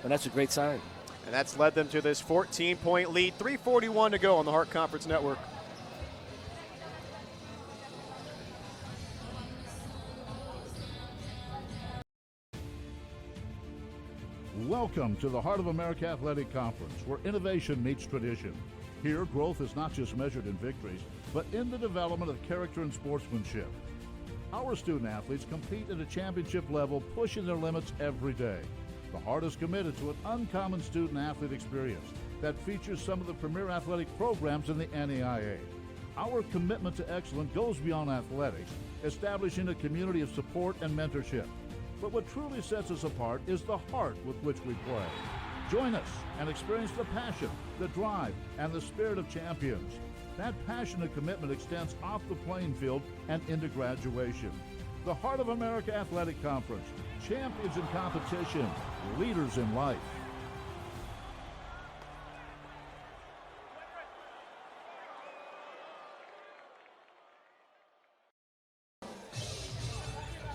Speaker 3: that's a great sign.
Speaker 2: And that's led them to this 14-point lead. 3:41 to go on the Hart Conference Network.
Speaker 4: Welcome to the Heart of America Athletic Conference, where innovation meets tradition. Here, growth is not just measured in victories, but in the development of character and sportsmanship. Our student athletes compete at a championship level, pushing their limits every day. The Heart is committed to an uncommon student athlete experience that features some of the premier athletic programs in the NAIA. Our commitment to excellence goes beyond athletics, establishing a community of support and mentorship. But what truly sets us apart is the heart with which we play. Join us and experience the passion, the drive, and the spirit of champions. That passion and commitment extends off the playing field and into graduation. The Heart of America Athletic Conference, champions in competition, leaders in life.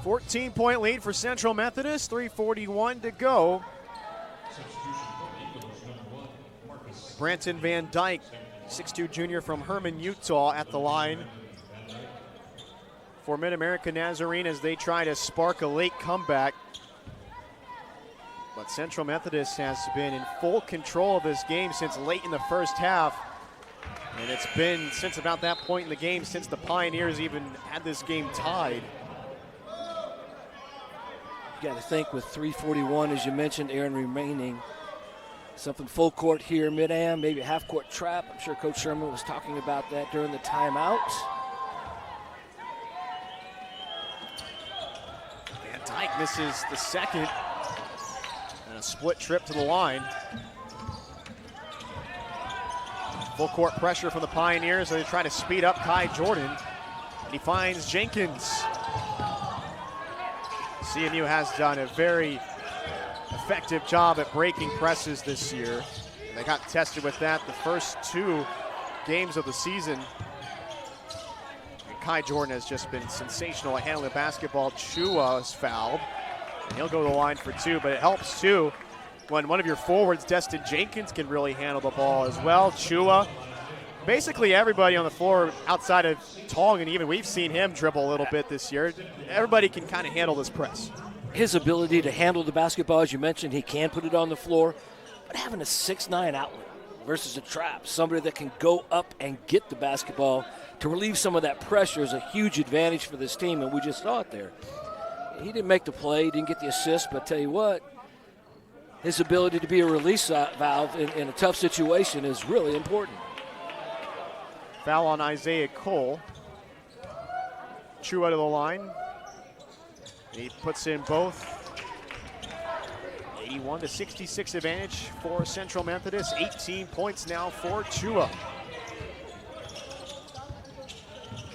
Speaker 2: $14-point lead for Central Methodist, 3:41 to go. Branton Van Dyke, 6'2" junior from Herman, Utah, at the line for MidAmerica Nazarene as they try to spark a late comeback. But Central Methodist has been in full control of this game since late in the first half. And it's been since about that point in the game since the Pioneers even had this game tied.
Speaker 3: You got to think with 3:41, as you mentioned, Aaron, remaining, something full court here, mid-am, maybe a half-court trap. I'm sure Coach Sherman was talking about that during the timeout.
Speaker 2: Van Dyke misses the second, and a split trip to the line. Full court pressure from the Pioneers. They try to speed up Kai Jordan, and he finds Jenkins. CMU has done a very effective job at breaking presses this year. And they got tested with that the first two games of the season. And Kai Jordan has just been sensational at handling the basketball. Chua is fouled, and he'll go to the line for two, but it helps too when one of your forwards, Destin Jenkins, can really handle the ball as well. Chua, basically everybody on the floor outside of Tong, and even we've seen him dribble a little bit this year. Everybody can kind of handle this press.
Speaker 3: His ability to handle the basketball, as you mentioned, he can put it on the floor. But having a 6'9" outlet versus a trap, somebody that can go up and get the basketball to relieve some of that pressure is a huge advantage for this team, and we just saw it there. He didn't make the play, he didn't get the assist, but tell you what, his ability to be a release valve in a tough situation is really important.
Speaker 2: Foul on Isaiah Cole. Chua to the line. He puts in both. 81-66 advantage for Central Methodist. 18 points now for Chua.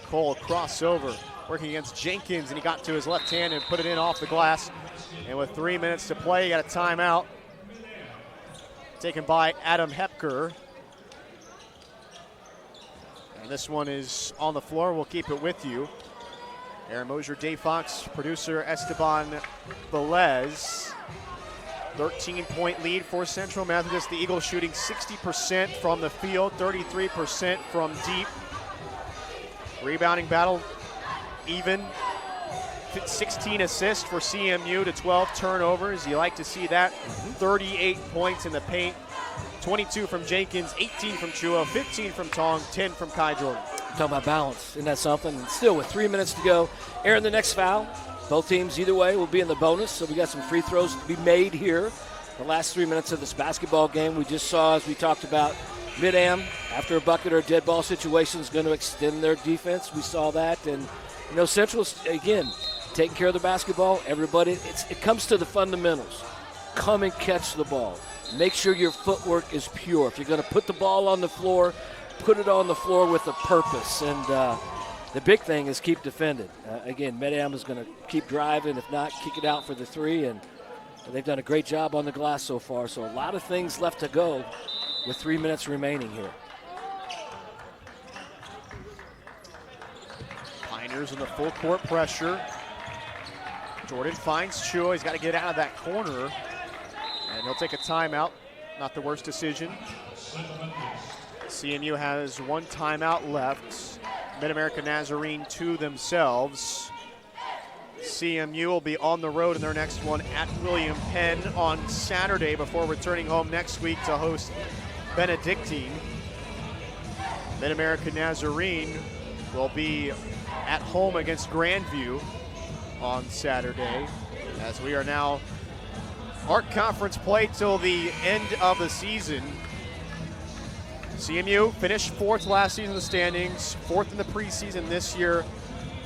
Speaker 2: Cole crossover, working against Jenkins, and he got to his left hand and put it in off the glass. And with 3 minutes to play, he got a timeout taken by Adam Hepker. And this one is on the floor. We'll keep it with you. Aaron Mosier, Dave Fox, producer Esteban Velez. 13-point lead for Central Methodist. The Eagles shooting 60% from the field, 33% from deep. Rebounding battle even. 16 assists for CMU to 12 turnovers. You like to see that. 38 points in the paint. 22 from Jenkins, 18 from Chua, 15 from Tong, 10 from Kai Jordan.
Speaker 3: Talking about balance. Isn't that something? And still with 3 minutes to go. Aaron, the next foul. Both teams, either way, will be in the bonus. So we got some free throws to be made here. The last 3 minutes of this basketball game. We just saw, as we talked about, Mid-Am, after a bucket or a dead ball situation, is going to extend their defense. We saw that. And, Central's, again, taking care of the basketball. Everybody, it comes to the fundamentals. Come and catch the ball. Make sure your footwork is pure. If you're going to put the ball on the floor, put it on the floor with a purpose. And the big thing is keep defending. Again, Mid-Am is going to keep driving. If not, kick it out for the three. And they've done a great job on the glass so far. So a lot of things left to go with 3 minutes remaining here.
Speaker 2: Pioneers in the full court pressure. Jordan finds Chua. He's got to get out of that corner. And he'll take a timeout. Not the worst decision. CMU has one timeout left. MidAmerica Nazarene 2 themselves. CMU will be on the road in their next one at William Penn on Saturday before returning home next week to host Benedictine. MidAmerica Nazarene will be at home against Grandview on Saturday, as we are now ARC Conference play till the end of the season. CMU finished 4th last season in the standings, 4th in the preseason this year.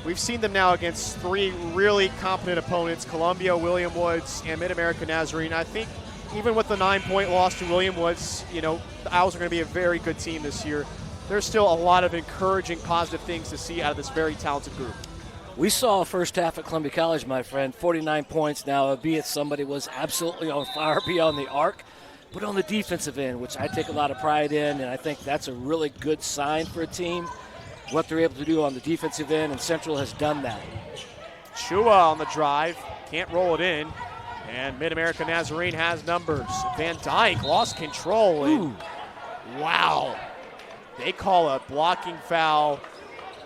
Speaker 2: We've seen them now against 3 really competent opponents, Columbia, William Woods, and MidAmerica Nazarene. I think even with the 9-point loss to William Woods, the Owls are going to be a very good team this year. There's still a lot of encouraging, positive things to see out of this very talented group.
Speaker 3: We saw a first half at Columbia College, my friend, 49 points now, albeit somebody was absolutely on fire beyond the arc, but on the defensive end, which I take a lot of pride in, and I think that's a really good sign for a team, what they're able to do on the defensive end, and Central has done that.
Speaker 2: Chua on the drive, can't roll it in, and MidAmerica Nazarene has numbers. Van Dyke lost control. And, wow. They call a blocking foul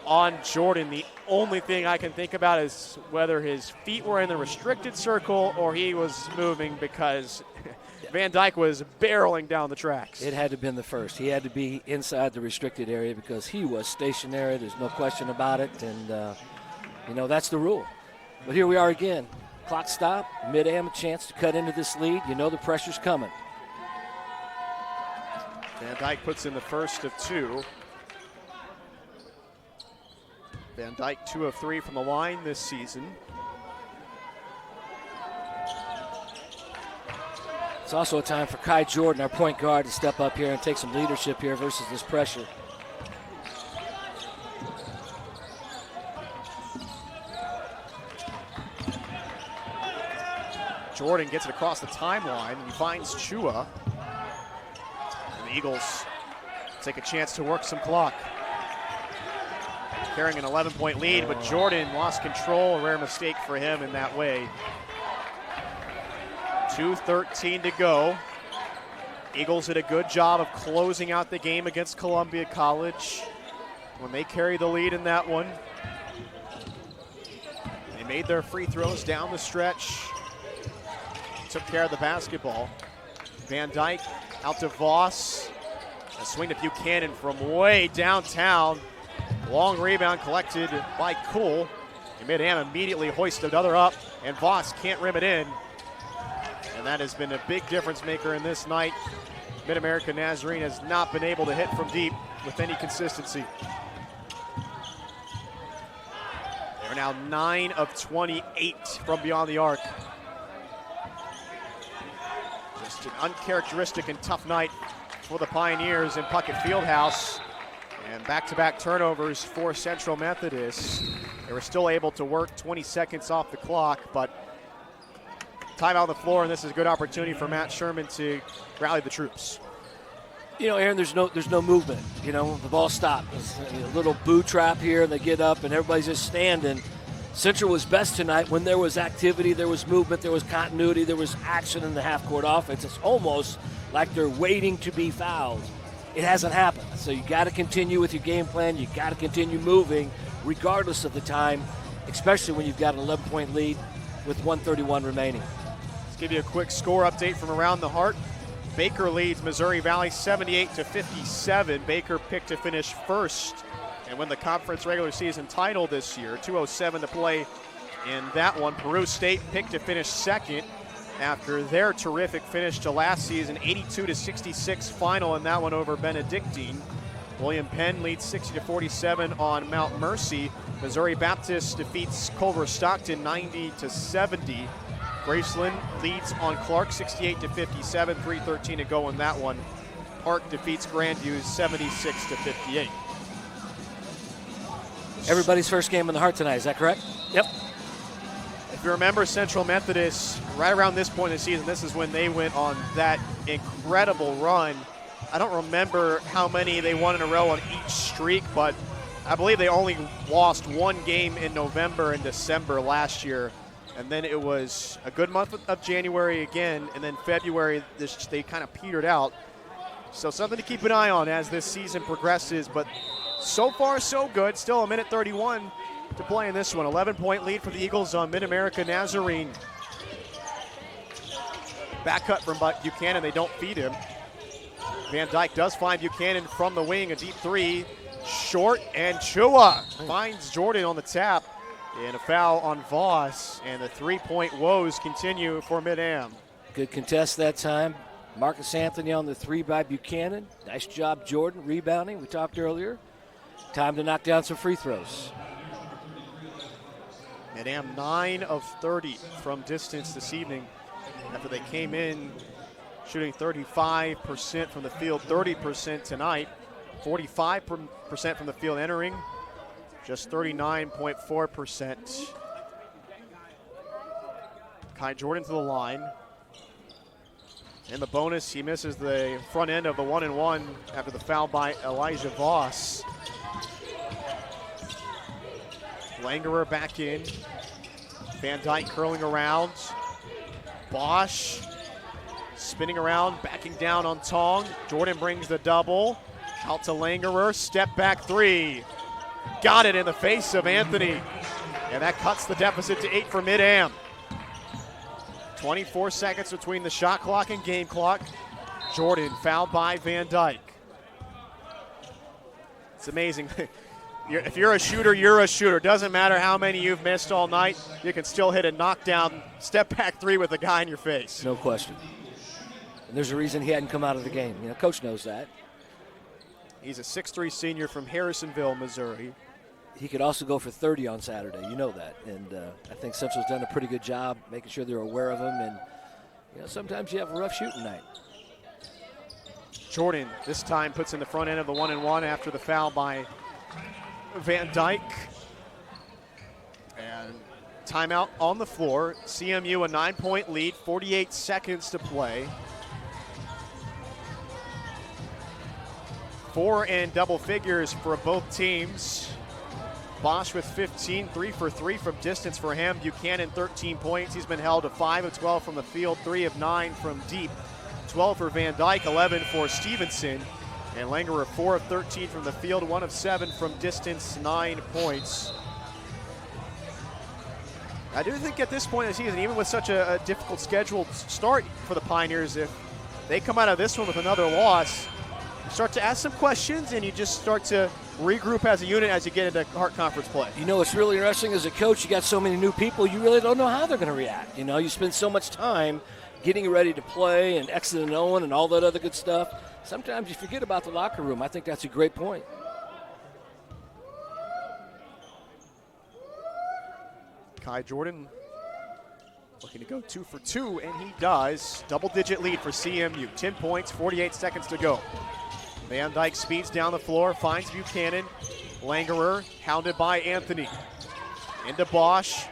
Speaker 2: on Jordan. The only thing I can think about is whether his feet were in the restricted circle or he was moving, because Van Dyke was barreling down the tracks.
Speaker 3: It had to have been the first. He had to be inside the restricted area because he was stationary. There's no question about it. And, that's the rule. But here we are again. Clock stop. Mid-Am a chance to cut into this lead. The pressure's coming.
Speaker 2: Van Dyke puts in the first of 2. Van Dyke 2 of 3 from the line this season.
Speaker 3: It's also a time for Kai Jordan, our point guard, to step up here and take some leadership here versus this pressure.
Speaker 2: Jordan gets it across the timeline, and he finds Chua. And the Eagles take a chance to work some clock. Carrying an 11-point lead, but Jordan lost control. A rare mistake for him in that way. 2:13 to go. Eagles did a good job of closing out the game against Columbia College when they carried the lead in that one. They made their free throws down the stretch. Took care of the basketball. Van Dyke out to Voss. A swing to Buchanan from way downtown. Long rebound collected by Kuhl. And Mid-Am immediately hoists another up, and Voss can't rim it in. And that has been a big difference maker in this night. MidAmerica Nazarene has not been able to hit from deep with any consistency. They're now 9 of 28 from beyond the arc. Just an uncharacteristic and tough night for the Pioneers in Puckett Fieldhouse. And back-to-back turnovers for Central Methodist. They were still able to work 20 seconds off the clock, but time out on the floor, and this is a good opportunity for Matt Sherman to rally the troops.
Speaker 3: Aaron, there's no movement. The ball stopped. It's a little boo trap here, and they get up, and everybody's just standing. Central was best tonight when there was activity, there was movement, there was continuity, there was action in the half-court offense. It's almost like they're waiting to be fouled. It hasn't happened. So you got to continue with your game plan. You got to continue moving regardless of the time, especially when you've got an 11-point lead with 1:31 remaining.
Speaker 2: Let's give you a quick score update from around the Heart. Baker leads Missouri Valley 78-57. Baker picked to finish first and win the conference regular season title this year. 2:07 to play in that one. Peru State picked to finish second after their terrific finish to last season, 82-66 final in that one over Benedictine. William Penn leads 60-47 on Mount Mercy. Missouri Baptist defeats Culver Stockton 90-70. Graceland leads on Clark 68-57, 3:13 to go in that one. Park defeats Grandview 76-58.
Speaker 3: Everybody's first game in the Heart tonight, is that correct? Yep.
Speaker 2: If you remember Central Methodist, right around this point in the season, this is when they went on that incredible run. I don't remember how many they won in a row on each streak, but I believe they only lost one game in November and December last year. And then it was a good month of January again, and then February, they kind of petered out. So something to keep an eye on as this season progresses, but so far so good. Still a minute 31 to play in this one. 11-point lead for the Eagles on MidAmerica Nazarene. Back cut from Buchanan, they don't feed him. Van Dyke does find Buchanan from the wing, a deep three. Short, and Chua finds Jordan on the tap. And a foul on Voss, and the three-point woes continue for Mid-Am.
Speaker 3: Good contest that time. Marcus Anthony on the three by Buchanan. Nice job, Jordan, rebounding. We talked earlier. Time to knock down some free throws.
Speaker 2: Mid-Am 9 of 30 from distance this evening after they came in shooting 35% from the field, 30% tonight, 45% from the field entering. Just 39.4%. Kai Jordan to the line. In the bonus, he misses the front end of the 1-and-1 after the foul by Elijah Voss. Langerer back in. Van Dyke curling around. Bosch spinning around, backing down on Tong. Jordan brings the double. Out to Langerer, step back three. Got it in the face of Anthony. And that cuts the deficit to 8 for Mid-Am. 24 seconds between the shot clock and game clock. Jordan fouled by Van Dyke. It's amazing. If you're a shooter, you're a shooter. Doesn't matter how many you've missed all night, you can still hit a knockdown step back three with a guy in your face.
Speaker 3: No question. And there's a reason he hadn't come out of the game. You know, Coach knows that.
Speaker 2: He's a 6'3" senior from Harrisonville, Missouri.
Speaker 3: He could also go for 30 on Saturday. You know that. And I think Central's done a pretty good job making sure they're aware of him. And, you know, sometimes you have a rough shooting night.
Speaker 2: Jordan this time puts in the front end of the 1-and-1 after the foul by Van Dyke. And timeout on the floor. CMU a 9-point lead, 48 seconds to play. 4 in double figures for both teams. Bosch with 15, 3 for 3 from distance for him. Buchanan 13 points. He's been held to 5 of 12 from the field, 3 of 9 from deep. 12 for Van Dyke, 11 for Stevenson. And Langerer 4 of 13 from the field, 1 of 7 from distance, 9 points. I do think at this point in the season, even with such a difficult scheduled start for the Pioneers, if they come out of this one with another loss, you start to ask some questions and you just start to regroup as a unit as you get into Heart Conference play.
Speaker 3: You know, what's really interesting as a coach, you got so many new people, you really don't know how they're going to react. You know, you spend so much time getting ready to play and Xing and Oing and all that other good stuff. Sometimes you forget about the locker room. I think that's a great point.
Speaker 2: Kai Jordan looking to go 2 for 2, and he does. Double-digit lead for CMU. 10 points, 48 seconds to go. Van Dyke speeds down the floor, finds Buchanan. Langerer hounded by Anthony. Into Bosch.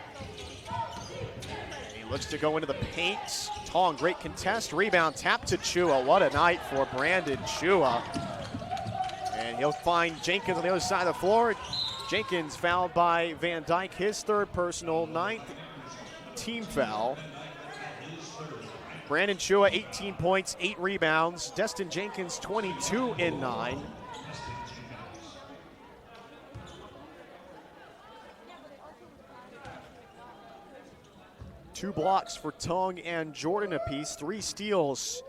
Speaker 2: He looks to go into the paint. Tong, great contest. Rebound, tap to Chua. What a night for Brandon Chua. And he'll find Jenkins on the other side of the floor. Jenkins fouled by Van Dyke, his third personal, 9th team foul. Brandon Chua, 18 points, 8 rebounds. Destin Jenkins, 22 in 9. Two blocks for Tongue and Jordan apiece. 3 steals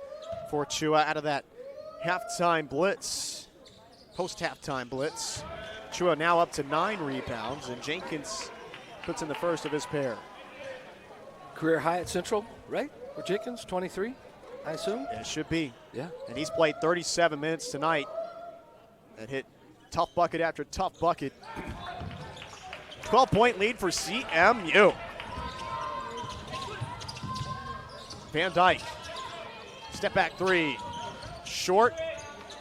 Speaker 2: for Chua out of that halftime blitz, post-halftime blitz. Chua now up to 9 rebounds, and Jenkins puts in the first of his pair.
Speaker 3: Career high at Central, right? For Jenkins, 23, I assume?
Speaker 2: It should be.
Speaker 3: Yeah.
Speaker 2: And he's played 37 minutes tonight and hit tough bucket after tough bucket. 12-point lead for CMU. Van Dyke, step back 3, short,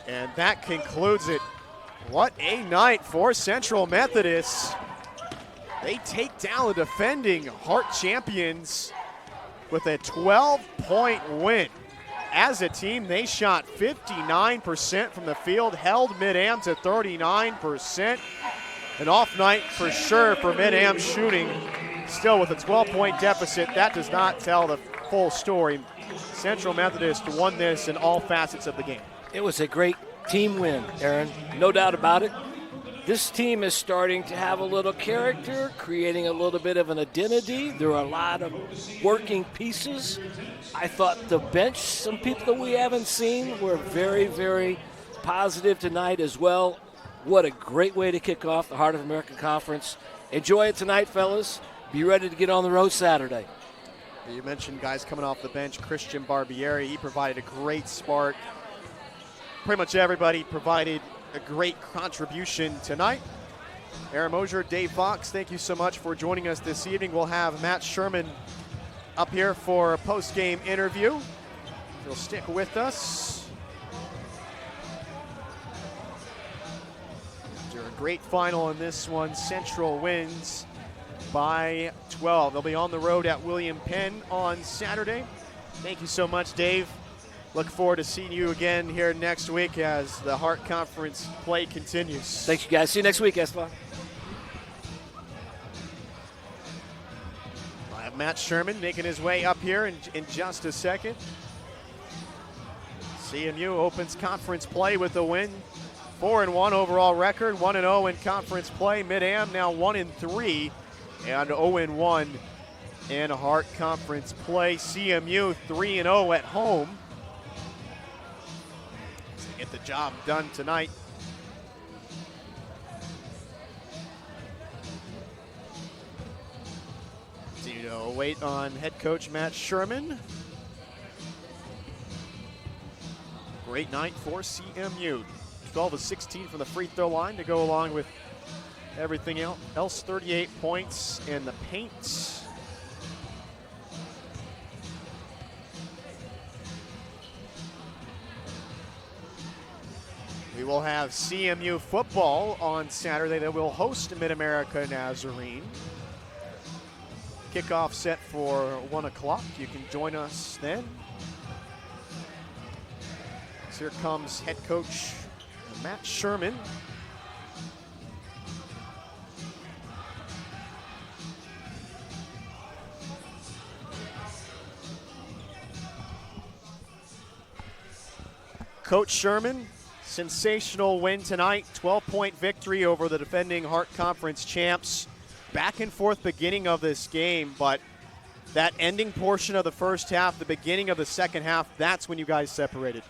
Speaker 2: and that concludes it. What a night for Central Methodist. They take down the defending Hart champions with a 12-point win. As a team, they shot 59% from the field, held Mid-Am to 39%. An off night for sure for Mid-Am shooting. Still with a 12-point deficit, that does not tell the full story. Central Methodist won this in all facets of the game.
Speaker 3: It was a great team win, Aaron. No doubt about it. This team is starting to have a little character, creating a little bit of an identity. There are a lot of working pieces. I thought the bench, some people that we haven't seen, were very, very positive tonight as well. What a great way to kick off the Heart of America Conference. Enjoy it tonight, fellas. Be ready to get on the road Saturday.
Speaker 2: You mentioned guys coming off the bench. Christian Barbieri, he provided a great spark. Pretty much everybody provided a great contribution tonight. Aaron Mosier, Dave Fox, thank you so much for joining us this evening. We'll have Matt Sherman up here for a post-game interview. He'll stick with us. After a great final in this one, Central wins by 12. They'll be on the road at William Penn on Saturday. Thank you so much, Dave. Look forward to seeing you again here next week as the Hart Conference play continues.
Speaker 3: Thanks, you guys. See you next week, Esteban.
Speaker 2: I have Matt Sherman making his way up here in just a second. CMU opens conference play with a win. 4-1 overall record, 1-0 in conference play. Mid-Am now 1-3 and 0-1 in Hart Conference play. CMU 3-0 at home. Get the job done tonight. Continue to wait on head coach Matt Sherman. Great night for CMU. 12 of 16 from the free throw line to go along with everything else. 38 points in the paint. We will have CMU football on Saturday that will host MidAmerica Nazarene. Kickoff set for 1 o'clock. You can join us then. So here comes head coach Matt Sherman. Coach Sherman, sensational win tonight, 12-point victory over the defending Hart Conference champs. Back and forth beginning of this game, but that ending portion of the first half, the beginning of the second half, that's when you guys separated.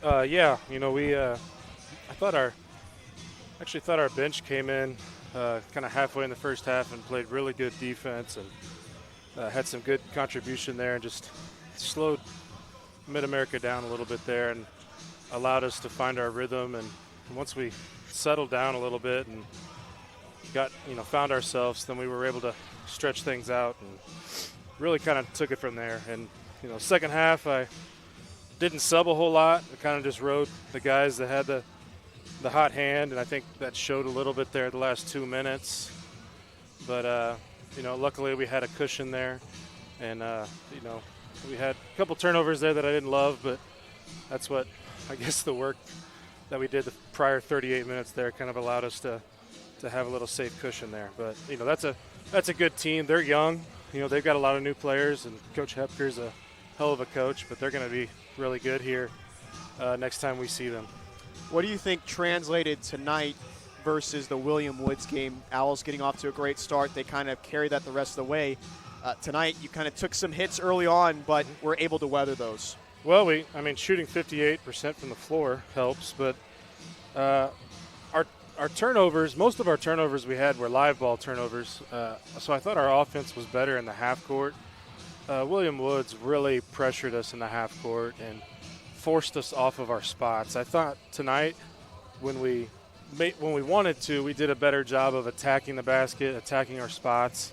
Speaker 6: Yeah, you know, I thought our bench came in kind of halfway in the first half and played really good defense and had some good contribution there and just slowed MidAmerica down a little bit there and allowed us to find our rhythm. And once we settled down a little bit and found ourselves, then we were able to stretch things out and really kind of took it from there. And, second half, I didn't sub a whole lot. I kind of just rode the guys that had the hot hand, and I think that showed a little bit there the last 2 minutes. But, luckily we had a cushion there. And, we had a couple turnovers there that I didn't love, but that's what I guess the work that we did the prior 38 minutes there kind of allowed us to have a little safe cushion there. But that's a good team. They're young. They've got a lot of new players, and Coach Hepker's a hell of a coach. But they're going to be really good here next time we see them.
Speaker 2: What do you think translated tonight versus the William Woods game? Owls getting off to a great start. They kind of carried that the rest of the way. Tonight, you kind of took some hits early on, but were able to weather those.
Speaker 6: Well, shooting 58% from the floor helps, but our turnovers, most of our turnovers we had were live ball turnovers. So I thought our offense was better in the half court. William Woods really pressured us in the half court and forced us off of our spots. I thought tonight, when we wanted to, we did a better job of attacking the basket, attacking our spots,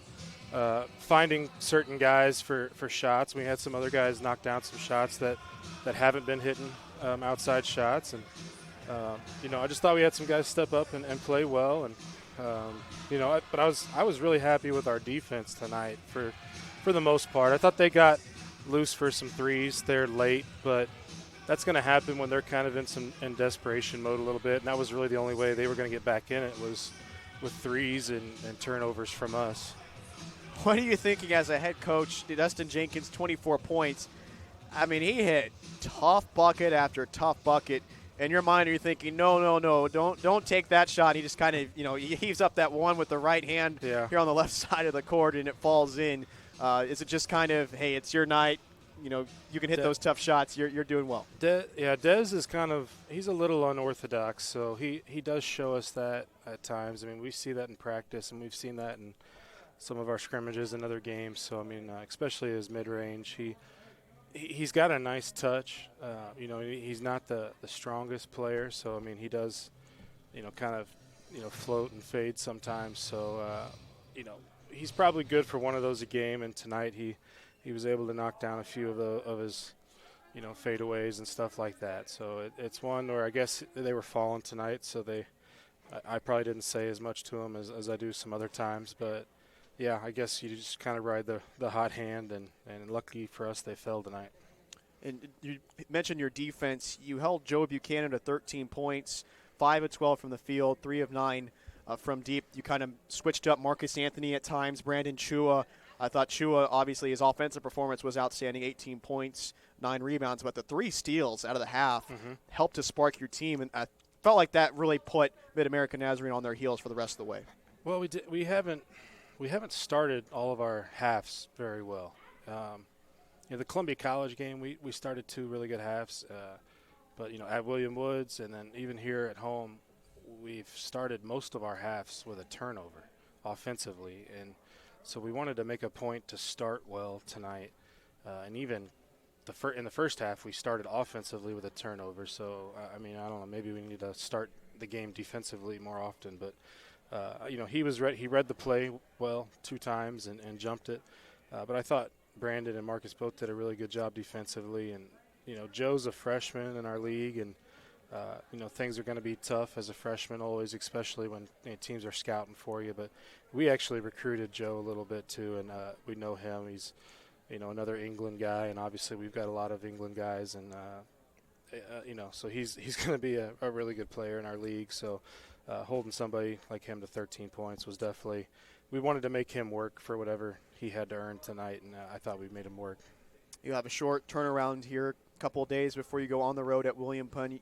Speaker 6: finding certain guys for shots. We had some other guys knock down some shots that haven't been hitting outside shots, and I just thought we had some guys step up and play well, and but I was really happy with our defense tonight for the most part. I thought they got loose for some threes there late, but that's going to happen when they're kind of in desperation mode a little bit, and that was really the only way they were going to get back in it, was with threes and turnovers from us.
Speaker 2: What are you thinking as a head coach? Dustin Jenkins, 24 points. I mean, he hit tough bucket after tough bucket. In your mind, are you thinking, no, don't take that shot? He just kind of, he heaves up that one with the right hand here on the left side of the court, and it falls in. Is it just kind of, hey, it's your night, you can hit those tough shots, you're doing well?
Speaker 6: Dez is he's a little unorthodox, so he does show us that at times. I mean, we see that in practice, and we've seen that in some of our scrimmages and other games. So, I mean, especially his mid-range, he's got a nice touch. He's not the strongest player, so I mean he does, float and fade sometimes. So he's probably good for one of those a game. And tonight he was able to knock down a few of his fadeaways and stuff like that. So it's one where I guess they were falling tonight. So I probably didn't say as much to him as I do some other times, but. Yeah, I guess you just kind of ride the hot hand, and lucky for us, they fell tonight.
Speaker 2: And you mentioned your defense. You held Joe Buchanan to 13 points, 5 of 12 from the field, 3 of 9 from deep. You kind of switched up Marcus Anthony at times, Brandon Chua. I thought Chua, obviously, his offensive performance was outstanding, 18 points, 9 rebounds, but the 3 steals out of the half helped to spark your team, and I felt like that really put MidAmerica Nazarene on their heels for the rest of the way.
Speaker 6: Well, we haven't started all of our halves very well. The Columbia College game, we started 2 really good halves. But, at William Woods and then even here at home, we've started most of our halves with a turnover offensively. And so we wanted to make a point to start well tonight. And even in the first half, we started offensively with a turnover. So, I don't know, maybe we need to start the game defensively more often. But he was he read the play well 2 times and jumped it. But I thought Brandon and Marcus both did a really good job defensively. And, Joe's a freshman in our league, and, things are going to be tough as a freshman always, especially when teams are scouting for you. But we actually recruited Joe a little bit too, and we know him. He's, another England guy, and obviously we've got a lot of England guys. And, so he's going to be a really good player in our league. So, holding somebody like him to 13 points was definitely – we wanted to make him work for whatever he had to earn tonight, and I thought we made him work.
Speaker 2: You'll have a short turnaround here, a couple of days before you go on the road at William Penn.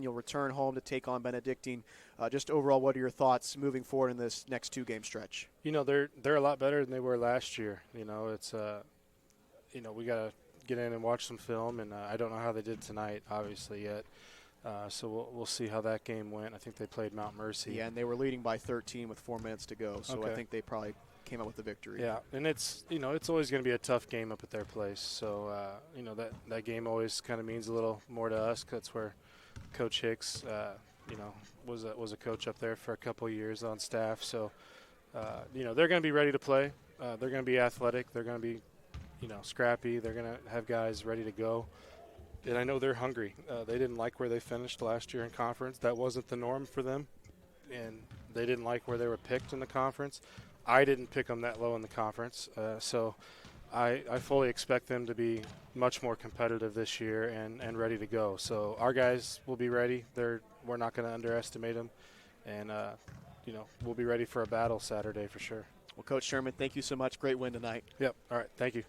Speaker 2: You'll return home to take on Benedictine. Just overall, what are your thoughts moving forward in this next 2-game stretch?
Speaker 6: They're a lot better than they were last year. It's we got to get in and watch some film, and I don't know how they did tonight, obviously, yet. So we'll see how that game went. I think they played Mount Mercy.
Speaker 2: Yeah, and they were leading by 13 with 4 minutes to go. So
Speaker 6: okay.
Speaker 2: I think they probably came out with the victory.
Speaker 6: Yeah, and it's always going to be a tough game up at their place. So that game always kind of means a little more to us. 'Cause that's where Coach Hicks, was a coach up there for a couple of years on staff. So they're going to be ready to play. They're going to be athletic. They're going to be scrappy. They're going to have guys ready to go. And I know they're hungry. They didn't like where they finished last year in conference. That wasn't the norm for them. And they didn't like where they were picked in the conference. I didn't pick them that low in the conference. So I fully expect them to be much more competitive this year and ready to go. So our guys will be ready. We're not going to underestimate them. And, we'll be ready for a battle Saturday for sure.
Speaker 2: Well, Coach Sherman, thank you so much. Great win tonight.
Speaker 6: Yep. All right. Thank you.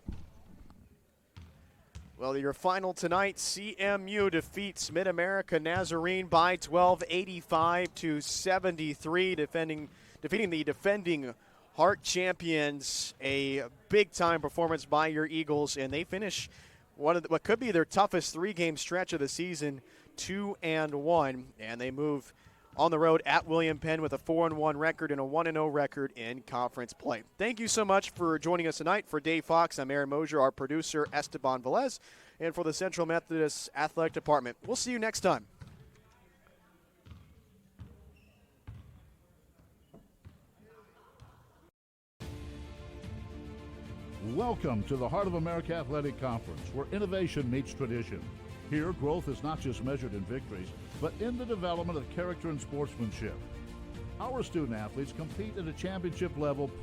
Speaker 2: Well, your final tonight, CMU defeats MidAmerica Nazarene by 12, 85-73, defeating the defending Hart champions. A big-time performance by your Eagles, and they finish what could be their toughest three-game stretch of the season, 2-1, and they move on the road at William Penn with a 4-1 record and a 1-0 record in conference play. Thank you so much for joining us tonight. For Dave Fox, I'm Aaron Mosier, our producer, Esteban Velez, and for the Central Methodist Athletic Department. We'll see you next time.
Speaker 4: Welcome to the Heart of America Athletic Conference, where innovation meets tradition. Here, growth is not just measured in victories, but in the development of character and sportsmanship. Our student athletes compete at a championship level